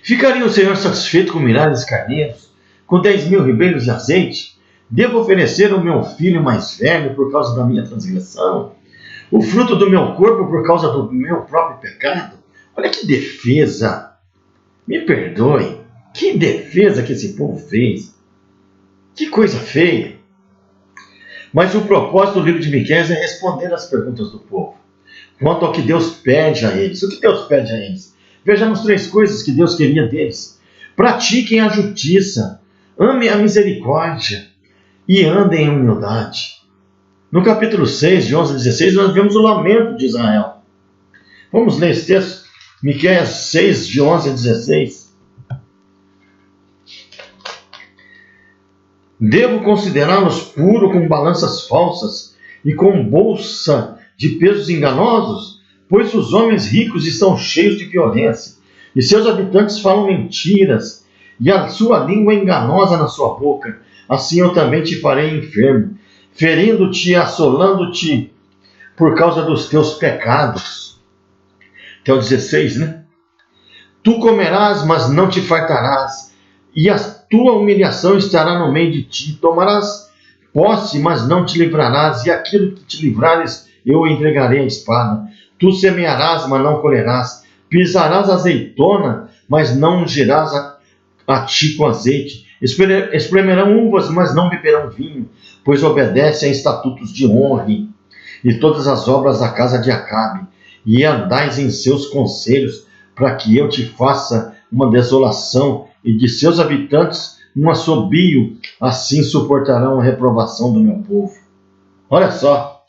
Ficaria o Senhor satisfeito com milhares de carneiros, com 10.000 ribeiros de azeite? Devo oferecer o meu filho mais velho por causa da minha transgressão? O fruto do meu corpo por causa do meu próprio pecado? Olha que defesa, me perdoe, que defesa que esse povo fez. Que coisa feia. Mas o propósito do livro de Miqueias é responder às perguntas do povo, quanto ao que Deus pede a eles. O que Deus pede a eles? Vejamos 3 coisas que Deus queria deles. Pratiquem a justiça, amem a misericórdia e andem em humildade. No capítulo 6, de 11 a 16, nós vemos o lamento de Israel. Vamos ler esse texto, Miqueias 6, de 11 a 16. Devo considerá-los puros com balanças falsas e com bolsa de pesos enganosos? Pois os homens ricos estão cheios de violência, e seus habitantes falam mentiras, e a sua língua é enganosa na sua boca. Assim eu também te farei enfermo, ferindo-te e assolando-te por causa dos teus pecados. Até o 16, né? Tu comerás, mas não te fartarás, e a tua humilhação estará no meio de ti. Tomarás posse, mas não te livrarás, e aquilo que te livrares eu entregarei à espada. Tu semearás, mas não colherás. Pisarás azeitona, mas não ungirás a ti com azeite. Espremerão uvas, mas não beberão vinho, pois obedecem a estatutos de honra e todas as obras da casa de Acabe, e andais em seus conselhos, para que eu te faça uma desolação, e de seus habitantes um assobio, assim suportarão a reprovação do meu povo. Olha só,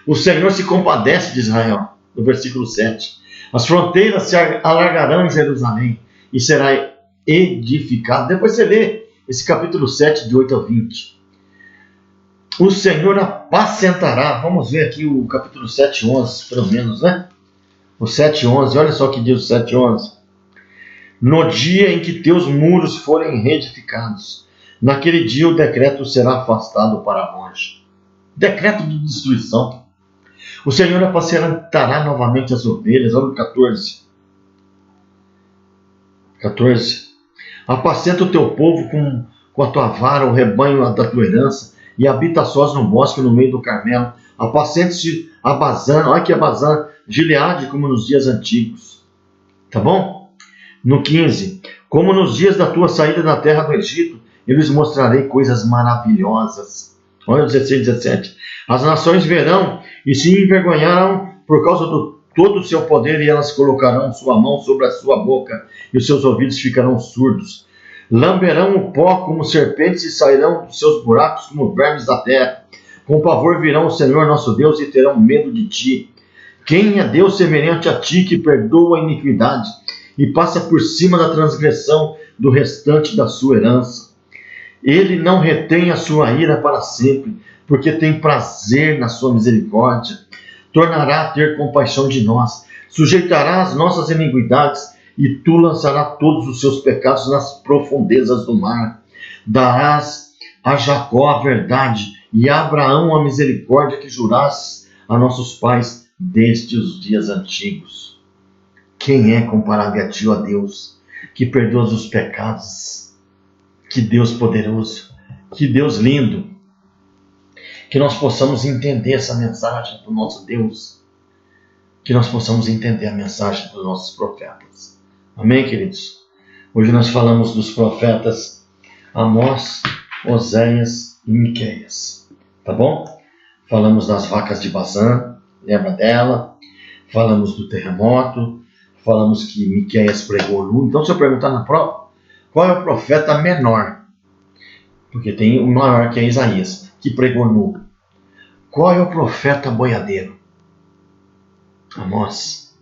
o Senhor se compadece de Israel, no versículo 7. As fronteiras se alargarão em Jerusalém, e será edificado. Depois você lê esse capítulo 7, de 8 a 20. O Senhor apacentará. Vamos ver aqui o capítulo 7, 11, pelo menos, né? O 7, 11, olha só o que diz o 7, 11. No dia em que teus muros forem reedificados, naquele dia o decreto será afastado para longe. Decreto de destruição. O Senhor apacentará novamente as ovelhas. Olha o 14. 14. Apacenta o teu povo com a tua vara, o rebanho da tua herança, e habita sós no bosque no meio do Carmelo. Apacente-se a Bazã, olha que é Bazã, Gileade, como nos dias antigos. Tá bom? No 15. Como nos dias da tua saída da terra do Egito, eu lhes mostrarei coisas maravilhosas. Olha o 16, 17. As nações verão e se envergonharão por causa do todo o seu poder, e elas colocarão sua mão sobre a sua boca, e os seus ouvidos ficarão surdos. Lamberão o pó como serpentes e sairão dos seus buracos como vermes da terra. Com pavor virão o Senhor nosso Deus e terão medo de ti. Quem é Deus semelhante a ti, que perdoa a iniquidade e passa por cima da transgressão do restante da sua herança? Ele não retém a sua ira para sempre, porque tem prazer na sua misericórdia. Tornará a ter compaixão de nós, sujeitará as nossas iniquidades, e tu lançarás todos os seus pecados nas profundezas do mar. Darás a Jacó a verdade, e a Abraão a misericórdia que juraste a nossos pais desde os dias antigos. Quem é comparável a ti, ó Deus, que perdoa os pecados? Que Deus poderoso, que Deus lindo. Que nós possamos entender essa mensagem do nosso Deus, que nós possamos entender a mensagem dos nossos profetas. Amém, queridos? Hoje nós falamos dos profetas Amós, Oséias e Miqueias, tá bom? Falamos das vacas de Bazã, lembra dela? Falamos do terremoto, falamos que Miqueias pregou nu. Então, se eu perguntar na prova, qual é o profeta menor? Porque tem o maior, que é Isaías, que pregou nu. Qual é o profeta boiadeiro? Amós.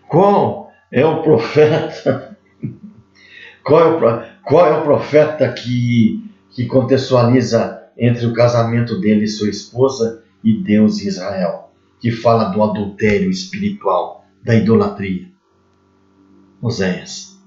Qual é o profeta? Qual é o profeta que contextualiza entre o casamento dele e sua esposa e Deus e Israel? Que fala do adultério espiritual, da idolatria? Oséias.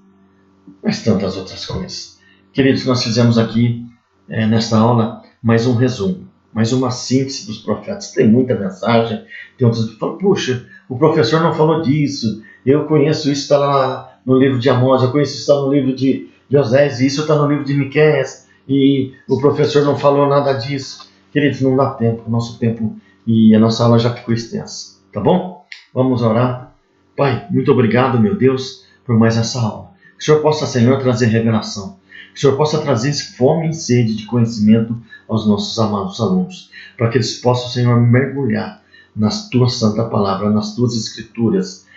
Mas tantas outras coisas. Queridos, nós fizemos aqui, nesta aula, mais um resumo, mais uma síntese dos profetas. Tem muita mensagem, tem outras que falam, puxa, o professor não falou disso, eu conheço isso, está lá no livro de Amós, eu conheço isso, está no livro de Oséias, e isso está no livro de Miqueias, e o professor não falou nada disso. Queridos, não dá tempo, o nosso tempo e a nossa aula já ficou extensa, tá bom? Vamos orar, Pai, muito obrigado, meu Deus, por mais essa aula. Que o Senhor possa, Senhor, trazer revelação. Que o Senhor possa trazer fome e sede de conhecimento aos nossos amados alunos, para que eles possam, Senhor, mergulhar na Tua Santa Palavra, nas Tuas Escrituras,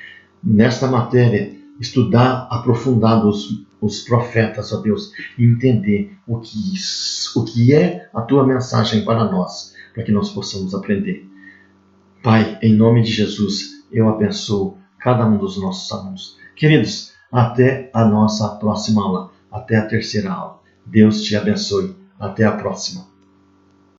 nesta matéria, estudar aprofundado os profetas, ó Deus, e entender o que é a Tua mensagem para nós, para que nós possamos aprender. Pai, em nome de Jesus, eu abençoo cada um dos nossos alunos. Queridos, até a nossa próxima aula, até a terceira aula. Deus te abençoe. Até a próxima.